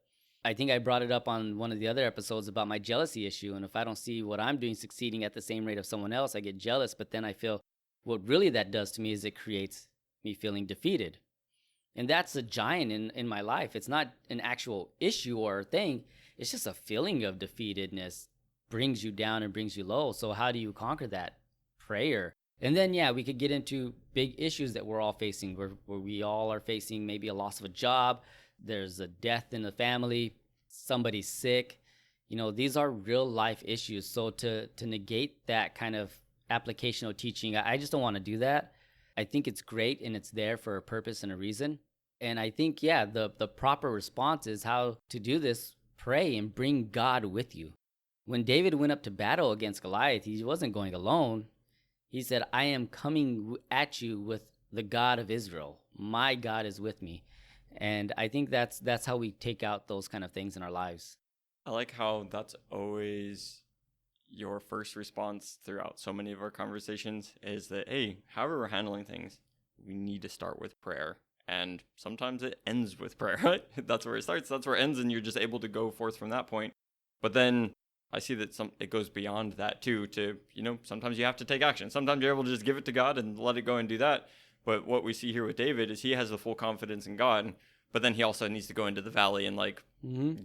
I think I brought it up on one of the other episodes about my jealousy issue. And if I don't see what I'm doing succeeding at the same rate of someone else, I get jealous. But then I feel what really that does to me is it creates me feeling defeated. And that's a giant in my life. It's not an actual issue or thing. It's just a feeling of defeatedness brings you down and brings you low. So how do you conquer that? Prayer. And then, we could get into big issues that we're all facing, where we all are facing maybe a loss of a job. There's a death in the family. Somebody's sick. These are real life issues. So to negate that kind of applicational teaching, I just don't want to do that. I think it's great, and it's there for a purpose and a reason. And I think, yeah, the proper response is how to do this. Pray and bring God with you. When David went up to battle against Goliath, he wasn't going alone. He said, I am coming at you with the God of Israel. My God is with me. And I think that's how we take out those kind of things in our lives. I like how that's always your first response throughout so many of our conversations is that, hey, however we're handling things, we need to start with prayer. And sometimes it ends with prayer, right? That's where it starts, that's where it ends, and you're just able to go forth from that point. But then I see that it goes beyond that too, to, sometimes you have to take action. Sometimes you're able to just give it to God and let it go and do that. But what we see here with David is he has the full confidence in God, but then he also needs to go into the valley and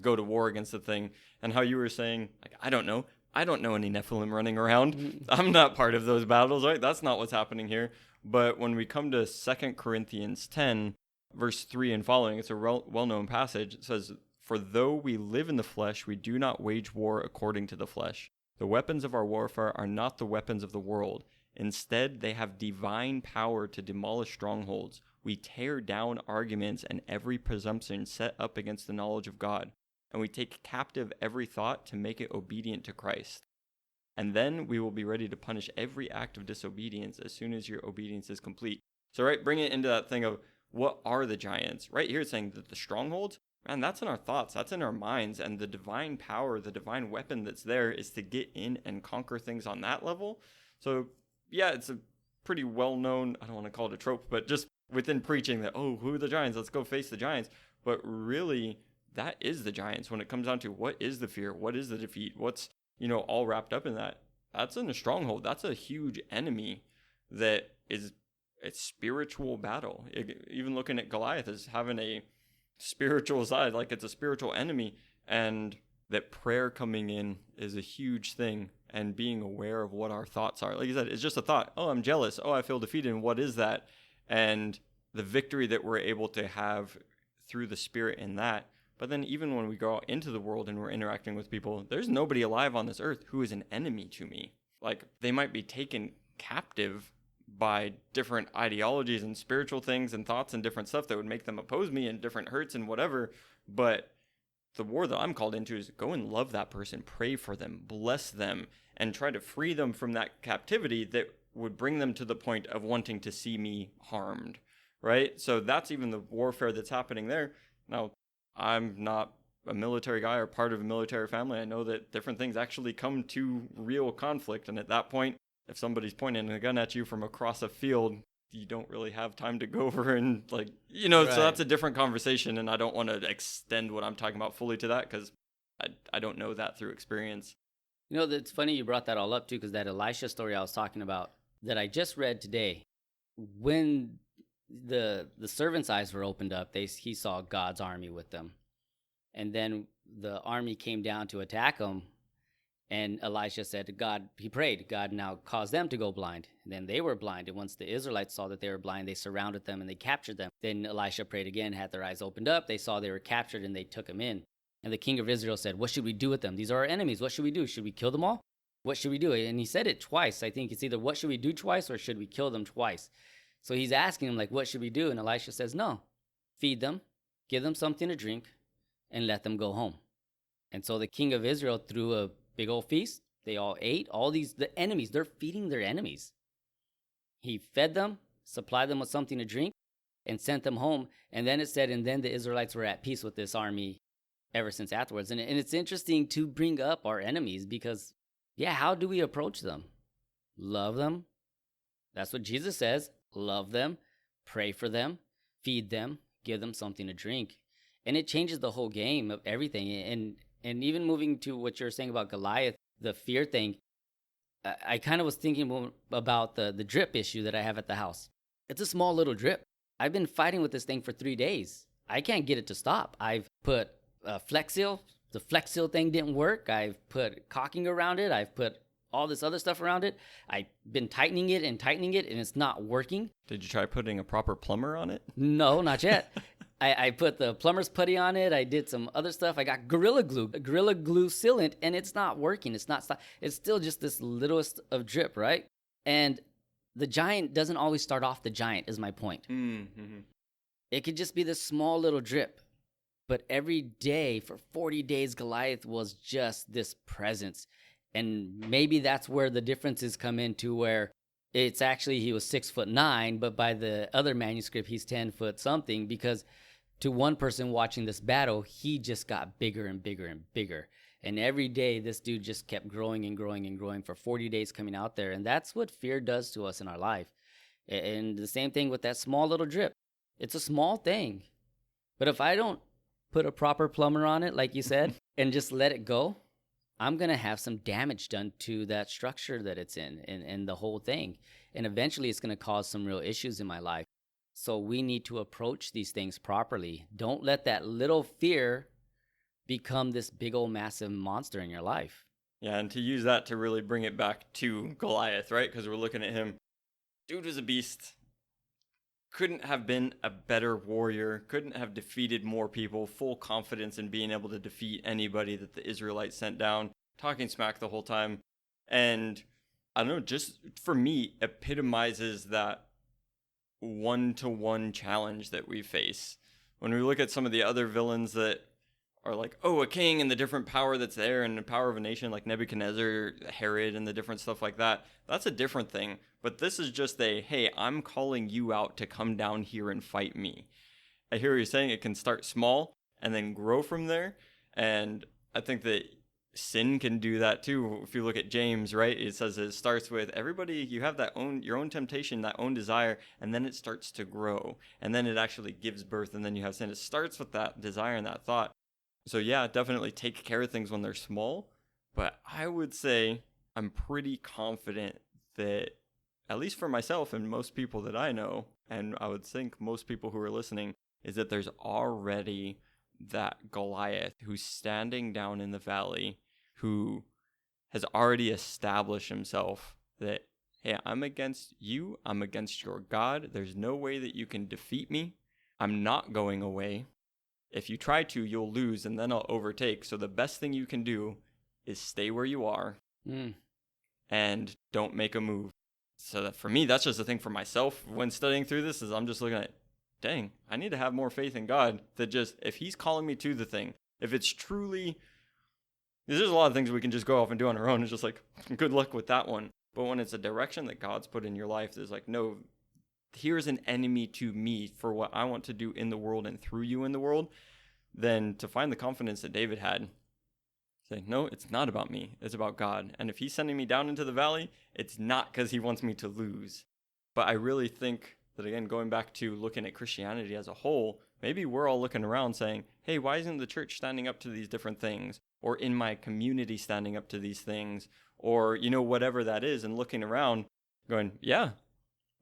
go to war against the thing. And how you were saying, I don't know any Nephilim running around. I'm not part of those battles, right? That's not what's happening here. But when we come to 2 Corinthians 10, verse 3 and following, it's a well-known passage. It says, for though we live in the flesh, we do not wage war according to the flesh. The weapons of our warfare are not the weapons of the world. Instead, they have divine power to demolish strongholds. We tear down arguments and every presumption set up against the knowledge of God. And we take captive every thought to make it obedient to Christ. And then we will be ready to punish every act of disobedience as soon as your obedience is complete. So, right, bring it into that thing of what are the giants? Right here it's saying that the strongholds, man, that's in our thoughts, that's in our minds. And the divine power, the divine weapon that's there is to get in and conquer things on that level. So, yeah, it's a pretty well-known, I don't want to call it a trope, but just within preaching that, who are the giants? Let's go face the giants. But really, that is the giants when it comes down to what is the fear? What is the defeat? What's, all wrapped up in that? That's in a stronghold. That's a huge enemy that is a spiritual battle. Even looking at Goliath as having a spiritual side, like it's a spiritual enemy, and that prayer coming in is a huge thing, and being aware of what our thoughts are. Like you said, it's just a thought. I'm jealous. I feel defeated. And what is that? And the victory that we're able to have through the Spirit in that. But then even when we go out into the world and we're interacting with people, there's nobody alive on this earth who is an enemy to me. Like, they might be taken captive by different ideologies and spiritual things and thoughts and different stuff that would make them oppose me and different hurts and whatever. But the war that I'm called into is go and love that person, pray for them, bless them, and try to free them from that captivity that would bring them to the point of wanting to see me harmed, right? So that's even the warfare that's happening there. Now, I'm not a military guy or part of a military family. I know that different things actually come to real conflict. And at that point, if somebody's pointing a gun at you from across a field, you don't really have time to go over and right. So that's a different conversation. And I don't want to extend what I'm talking about fully to that because I don't know that through experience. It's funny you brought that all up too, because that Elisha story I was talking about that I just read today, when the servant's eyes were opened up, he saw God's army with them. And then the army came down to attack him. And Elisha said to God, he prayed, God now caused them to go blind. And then they were blind. And once the Israelites saw that they were blind, they surrounded them and they captured them. Then Elisha prayed again, had their eyes opened up. They saw they were captured and they took him in. And the king of Israel said, what should we do with them? These are our enemies. What should we do? Should we kill them all? What should we do? And he said it twice. I think it's either what should we do twice or should we kill them twice? So he's asking him, what should we do? And Elisha says, no, feed them, give them something to drink, and let them go home. And so the king of Israel threw a big old feast. They all ate. The enemies, they're feeding their enemies. He fed them, supplied them with something to drink, and sent them home. And then it said, and then the Israelites were at peace with this army ever since afterwards. And it's interesting to bring up our enemies because, how do we approach them? Love them. That's what Jesus says. Love them, pray for them, feed them, give them something to drink. And it changes the whole game of everything. And even moving to what you're saying about Goliath, the fear thing, I kind of was thinking about the drip issue that I have at the house. It's a small little drip. I've been fighting with this thing for 3 days. I can't get it to stop. I've put Flex Seal. The Flex Seal thing didn't work. I've put caulking around it. I've put all this other stuff around it. I've been tightening it, and it's not working. Did you try putting a proper plumber on it? No, not yet. I put the plumber's putty on it. I did some other stuff. I got Gorilla Glue sealant, and it's not working. It's still just this littlest of drip, right? And the giant doesn't always start off the giant, is my point. Mm-hmm. It could just be this small little drip. But every day for 40 days, Goliath was just this presence. And maybe that's where the differences come into, where it's actually he was 6'9", but by the other manuscript, he's 10 foot something, because to one person watching this battle, he just got bigger and bigger and bigger. And every day, this dude just kept growing and growing and growing for 40 days coming out there. And that's what fear does to us in our life. And the same thing with that small little drip. It's a small thing. But if I don't put a proper plumber on it, like you said, and just let it go, I'm going to have some damage done to that structure that it's in and the whole thing. And eventually it's going to cause some real issues in my life. So we need to approach these things properly. Don't let that little fear become this big old massive monster in your life. Yeah, and to use that to really bring it back to Goliath, right? Because we're looking at him. Dude was a beast. Couldn't have been a better warrior. Couldn't have defeated more people. Full confidence in being able to defeat anybody that the Israelites sent down. Talking smack the whole time. And I don't know, just for me, epitomizes that one-to-one challenge that we face. When we look at some of the other villains that are like, oh, a king and the different power that's there and the power of a nation, like Nebuchadnezzar, Herod, and the different stuff like that, that's a different thing. But this is just hey, I'm calling you out to come down here and fight me. I hear what you're saying. It can start small and then grow from there. And I think that sin can do that too. If you look at James, right, it says it starts with everybody, you have your own temptation, that own desire, and then it starts to grow. And then it actually gives birth, and then you have sin. It starts with that desire and that thought. So yeah, definitely take care of things when they're small. But I would say I'm pretty confident that, at least for myself and most people that I know, and I would think most people who are listening, is that there's already that Goliath who's standing down in the valley, who has already established himself that, hey, I'm against you, I'm against your God, there's no way that you can defeat me, I'm not going away. If you try to, you'll lose, and then I'll overtake. So the best thing you can do is stay where you are and don't make a move. So that for me, that's just the thing for myself when studying through this, is I'm just looking at, dang, I need to have more faith in God, that just, if he's calling me to the thing, if it's truly, there's a lot of things we can just go off and do on our own. It's just like, good luck with that one. But when it's a direction that God's put in your life, there's like, no, here's an enemy to me for what I want to do in the world and through you in the world, then to find the confidence that David had, say, no, it's not about me, it's about God. And if he's sending me down into the valley, it's not because he wants me to lose. But I really think that, again, going back to looking at Christianity as a whole, maybe we're all looking around saying, hey, why isn't the church standing up to these different things? Or in my community standing up to these things? Or, whatever that is, and looking around going, yeah,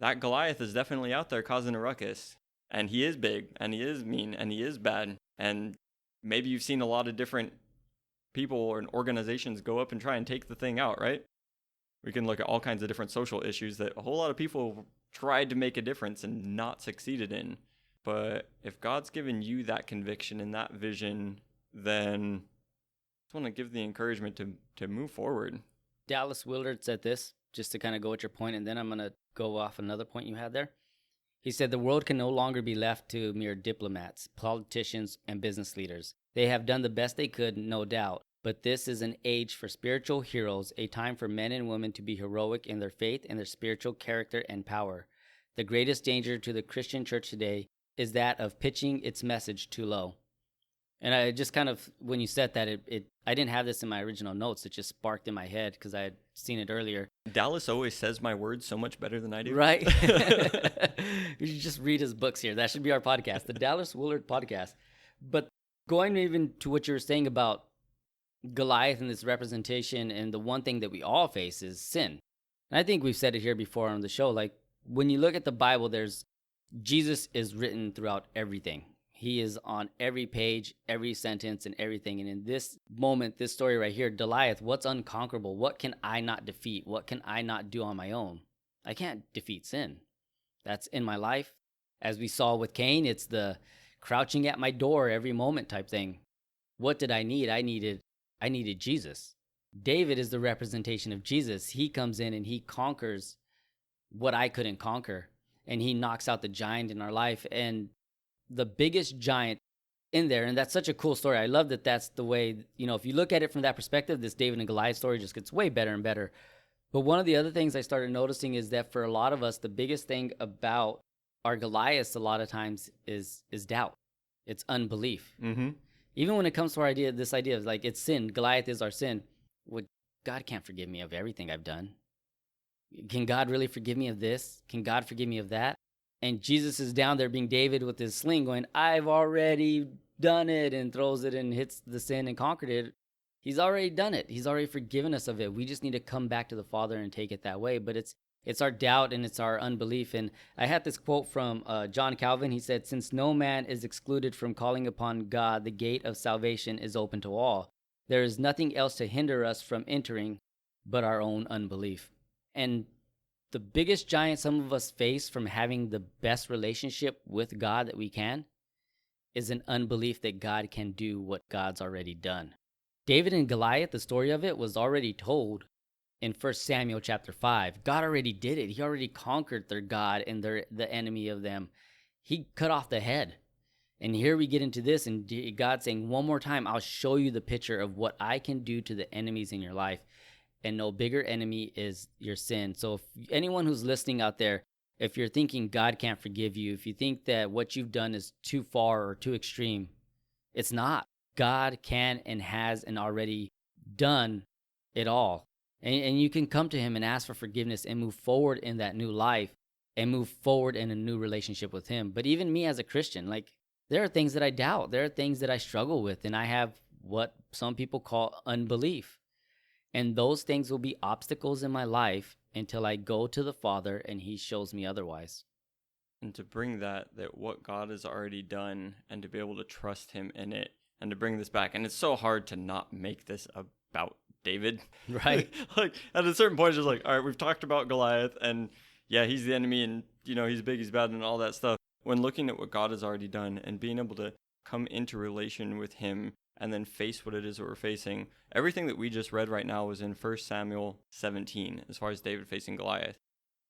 that Goliath is definitely out there causing a ruckus. And he is big, and he is mean, and he is bad. And maybe you've seen a lot of different people or organizations go up and try and take the thing out, right? We can look at all kinds of different social issues that a whole lot of people tried to make a difference and not succeeded in. But if God's given you that conviction and that vision, then I just want to give the encouragement to move forward. Dallas Willard said this, just to kind of go at your point, and then I'm going to go off another point you had there. He said, the world can no longer be left to mere diplomats, politicians, and business leaders. They have done the best they could, no doubt, but this is an age for spiritual heroes, a time for men and women to be heroic in their faith and their spiritual character and power. The greatest danger to the Christian church today is that of pitching its message too low. And I just kind of, when you said that, I didn't have this in my original notes. It just sparked in my head because I had seen it earlier. Dallas always says my words so much better than I do. Right? You should just read his books here. That should be our podcast, the Dallas Willard podcast. But going even to what you were saying about Goliath and this representation, and the one thing that we all face is sin. And I think we've said it here before on the show. Like, when you look at the Bible, Jesus is written throughout everything. He is on every page, every sentence, and everything. And in this moment, this story right here, Goliath, what's unconquerable? What can I not defeat? What can I not do on my own? I can't defeat sin. That's in my life. As we saw with Cain, it's the crouching at my door every moment type thing. What did I need? I needed Jesus. David is the representation of Jesus. He comes in and he conquers what I couldn't conquer. And he knocks out the giant in our life. And the biggest giant in there. And that's such a cool story. I love that that's the way, if you look at it from that perspective, this David and Goliath story just gets way better and better. But one of the other things I started noticing is that for a lot of us, the biggest thing about our Goliaths a lot of times is doubt. It's unbelief. Mm-hmm. Even when it comes to this idea of like it's sin, Goliath is our sin. Well, God can't forgive me of everything I've done. Can God really forgive me of this? Can God forgive me of that? And Jesus is down there being David with his sling going, I've already done it, and throws it and hits the sin and conquered it. He's already done it. He's already forgiven us of it. We just need to come back to the Father and take it that way. But it's our doubt and it's our unbelief. And I had this quote from John Calvin. He said, since no man is excluded from calling upon God, the gate of salvation is open to all. There is nothing else to hinder us from entering but our own unbelief. And the biggest giant some of us face from having the best relationship with God that we can is an unbelief that God can do what God's already done. David and Goliath, the story of it was already told in 1 Samuel chapter 5. God already did it. He already conquered their God and the enemy of them. He cut off the head. And here we get into this, and God saying, one more time, I'll show you the picture of what I can do to the enemies in your life. And no bigger enemy is your sin. So if anyone who's listening out there, if you're thinking God can't forgive you, if you think that what you've done is too far or too extreme, it's not. God can and has and already done it all. And you can come to him and ask for forgiveness and move forward in that new life and move forward in a new relationship with him. But even me as a Christian, like, there are things that I doubt. There are things that I struggle with, and I have what some people call unbelief. And those things will be obstacles in my life until I go to the Father and he shows me otherwise. And to bring that what God has already done, and to be able to trust him in it, and to bring this back. And it's so hard to not make this about David. Right. Like, at a certain point, it's just like, all right, we've talked about Goliath, and yeah, he's the enemy, and, he's big, he's bad, and all that stuff. When looking at what God has already done and being able to come into relation with him and then face what it is that we're facing, everything that we just read right now was in 1 Samuel 17, as far as David facing Goliath.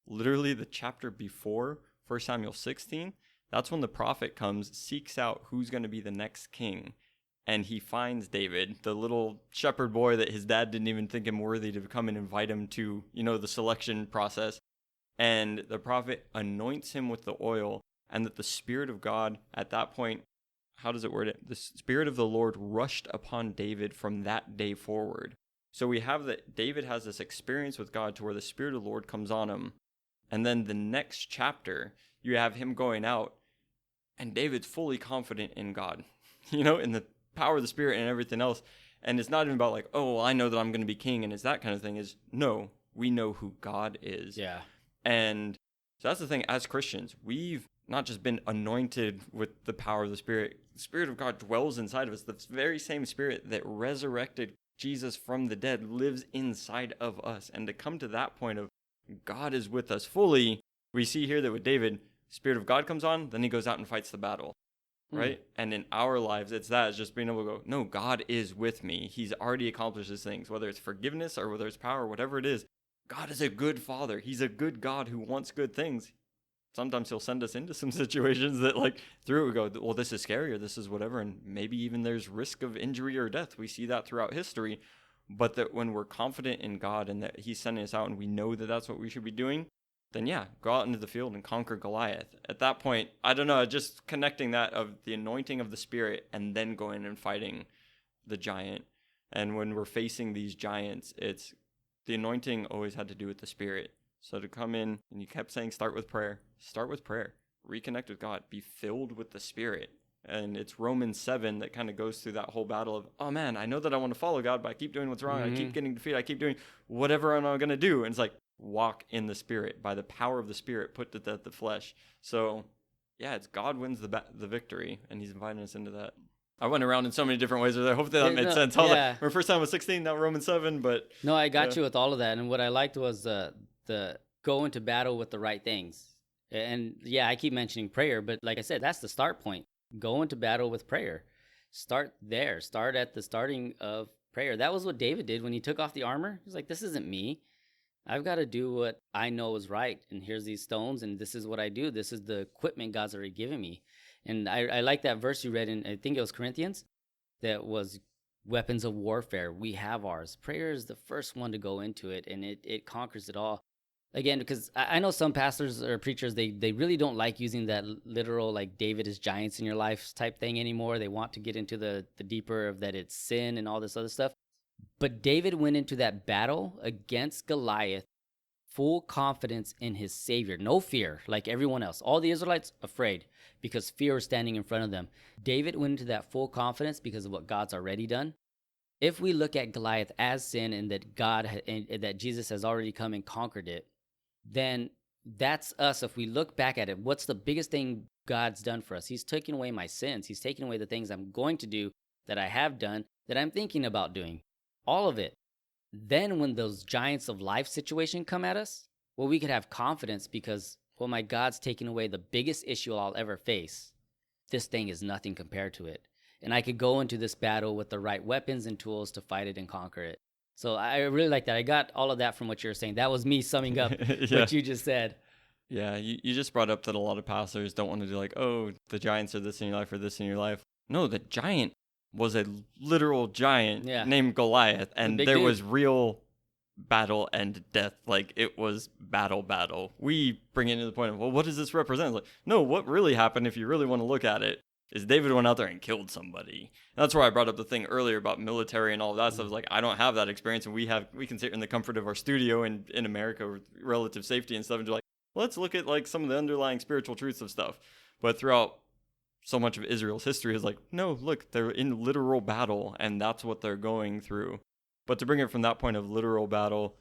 Literally the chapter before 1 Samuel 16, that's when the prophet comes, seeks out who's going to be the next king. And he finds David, the little shepherd boy that his dad didn't even think him worthy to come and invite him to, the selection process. And the prophet anoints him with the oil, and that the Spirit of God at that point, how does it word it? The Spirit of the Lord rushed upon David from that day forward. So we have that David has this experience with God to where the Spirit of the Lord comes on him. And then the next chapter, you have him going out, and David's fully confident in God, in the power of the Spirit and everything else. And it's not even about like, oh, well, I know that I'm going to be king, and it's that kind of thing. Is no, we know who God is. Yeah. And so that's the thing, as Christians, we've not just been anointed with the power of the Spirit. The Spirit of God dwells inside of us. The very same Spirit that resurrected Jesus from the dead lives inside of us. And to come to that point of God is with us fully, we see here that with David, Spirit of God comes on, then he goes out and fights the battle. Right? And in our lives, it's just being able to go, no, God is with me. He's already accomplished his things, whether it's forgiveness or whether it's power, whatever it is. God is a good Father. He's a good God who wants good things. Sometimes he'll send us into some situations that, like, through it we go, well, this is scary or this is whatever, and maybe even there's risk of injury or death. We see that throughout history. But that when we're confident in God and that he's sending us out and we know that that's what we should be doing, then yeah, go out into the field and conquer Goliath. At that point, I don't know, just connecting that of the anointing of the Spirit and then going and fighting the giant. And when we're facing these giants, it's the anointing always had to do with the Spirit. So to come in, and you kept saying start with prayer, reconnect with God, be filled with the Spirit. And it's Romans 7 that kind of goes through that whole battle of, oh man, I know that I want to follow God, but I keep doing what's wrong. I keep getting defeated. I keep doing whatever I'm going to do. And it's like, walk in the Spirit. By the power of the Spirit, put to death the flesh. So yeah, it's God wins the victory, and he's inviting us into that. I went around in so many different ways. I hope that made sense. Yeah. Our first time was 16, now Romans 7, but... No, I got you with all of that. And what I liked was the go into battle with the right things. And yeah, I keep mentioning prayer, but like I said, that's the start point. Go into battle with prayer. Start there. Start at the starting of prayer. That was what David did when he took off the armor. He's like, this isn't me. I've got to do what I know is right. And here's these stones, and this is what I do. This is the equipment God's already given me. And I like that verse you read in, I think it was Corinthians, that was weapons of warfare. We have ours. Prayer is the first one to go into it, and it conquers it all. Again, because I know some pastors or preachers, they really don't like using that literal, like, David is giants in your life type thing anymore. They want to get into the deeper of that it's sin and all this other stuff. But David went into that battle against Goliath full confidence in his Savior. No fear, like everyone else. All the Israelites afraid because fear was standing in front of them. David went into that full confidence because of what God's already done. If we look at Goliath as sin and that that Jesus has already come and conquered it, then that's us. If we look back at it, what's the biggest thing God's done for us? He's taken away my sins. He's taken away the things I'm going to do, that I have done, that I'm thinking about doing. All of it. Then when those giants of life situation come at us, well, we could have confidence because, well, my God's taken away the biggest issue I'll ever face. This thing is nothing compared to it. And I could go into this battle with the right weapons and tools to fight it and conquer it. So I really like that. I got all of that from what you were saying. That was me summing up what you just said. Yeah, you just brought up that a lot of pastors don't want to do like, oh, the giants are this in your life or this in your life. No, the giant was a literal giant named Goliath, and there was real battle and death. Like, it was battle. We bring it to the point of, well, what does this represent? Like, no, what really happened, if you really want to look at it, is David went out there and killed somebody. And that's where I brought up the thing earlier about military and all of that stuff. Like, I don't have that experience, and we can sit in the comfort of our studio in America with relative safety and stuff and be like, well, let's look at like some of the underlying spiritual truths of stuff. But throughout so much of Israel's history is like, no, look, they're in literal battle, and that's what they're going through. But to bring it from that point of literal battle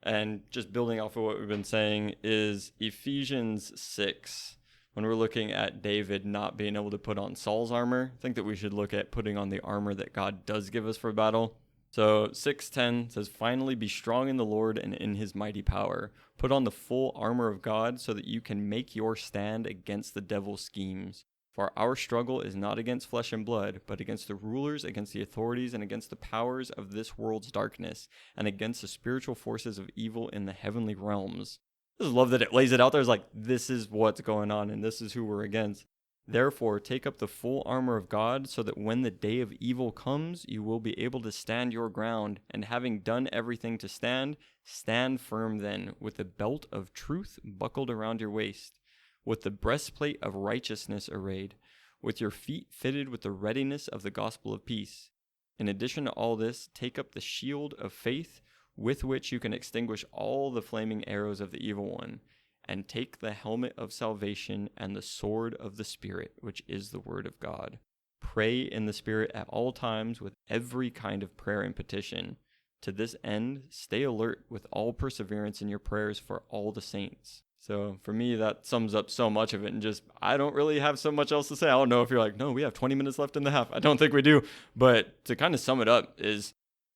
and just building off of what we've been saying is Ephesians 6. When we're looking at David not being able to put on Saul's armor, I think that we should look at putting on the armor that God does give us for battle. So 6:10 says, finally be strong in the Lord and in his mighty power. Put on the full armor of God so that you can make your stand against the devil's schemes. For our struggle is not against flesh and blood, but against the rulers, against the authorities, and against the powers of this world's darkness, and against the spiritual forces of evil in the heavenly realms. I just love that it lays it out there. It's like, this is what's going on, and this is who we're against. Therefore, take up the full armor of God, so that when the day of evil comes, you will be able to stand your ground, and having done everything to stand, stand firm then, with the belt of truth buckled around your waist, with the breastplate of righteousness arrayed, with your feet fitted with the readiness of the gospel of peace. In addition to all this, take up the shield of faith, with which you can extinguish all the flaming arrows of the evil one, and take the helmet of salvation and the sword of the Spirit, which is the word of God. Pray in the Spirit at all times with every kind of prayer and petition. To this end, stay alert with all perseverance in your prayers for all the saints. So for me, that sums up so much of it, and just, I don't really have so much else to say. I don't know if you're like, no, we have 20 minutes left in the half. I don't think we do. But to kind of sum it up is,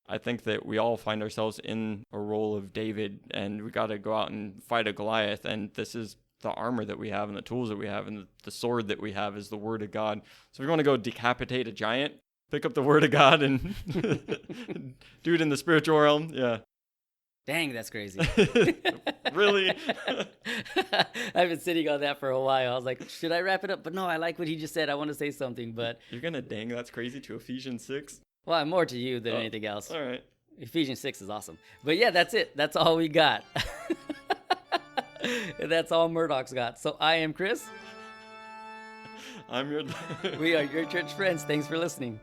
I think that we all find ourselves in a role of David, and we got to go out and fight a Goliath. And this is the armor that we have and the tools that we have, and the sword that we have is the word of God. So if you want to go decapitate a giant, pick up the word of God and do it in the spiritual realm. Yeah. Dang, that's crazy. Really? I've been sitting on that for a while. I was like, should I wrap it up? But no, I like what he just said. I want to say something, but... You're going to dang that's crazy to Ephesians 6? Well, I'm more to you than anything else. All right. Ephesians 6 is awesome. But yeah, that's it. That's all we got. That's all Murdoch's got. So I am Chris. I'm your... We are your church friends. Thanks for listening.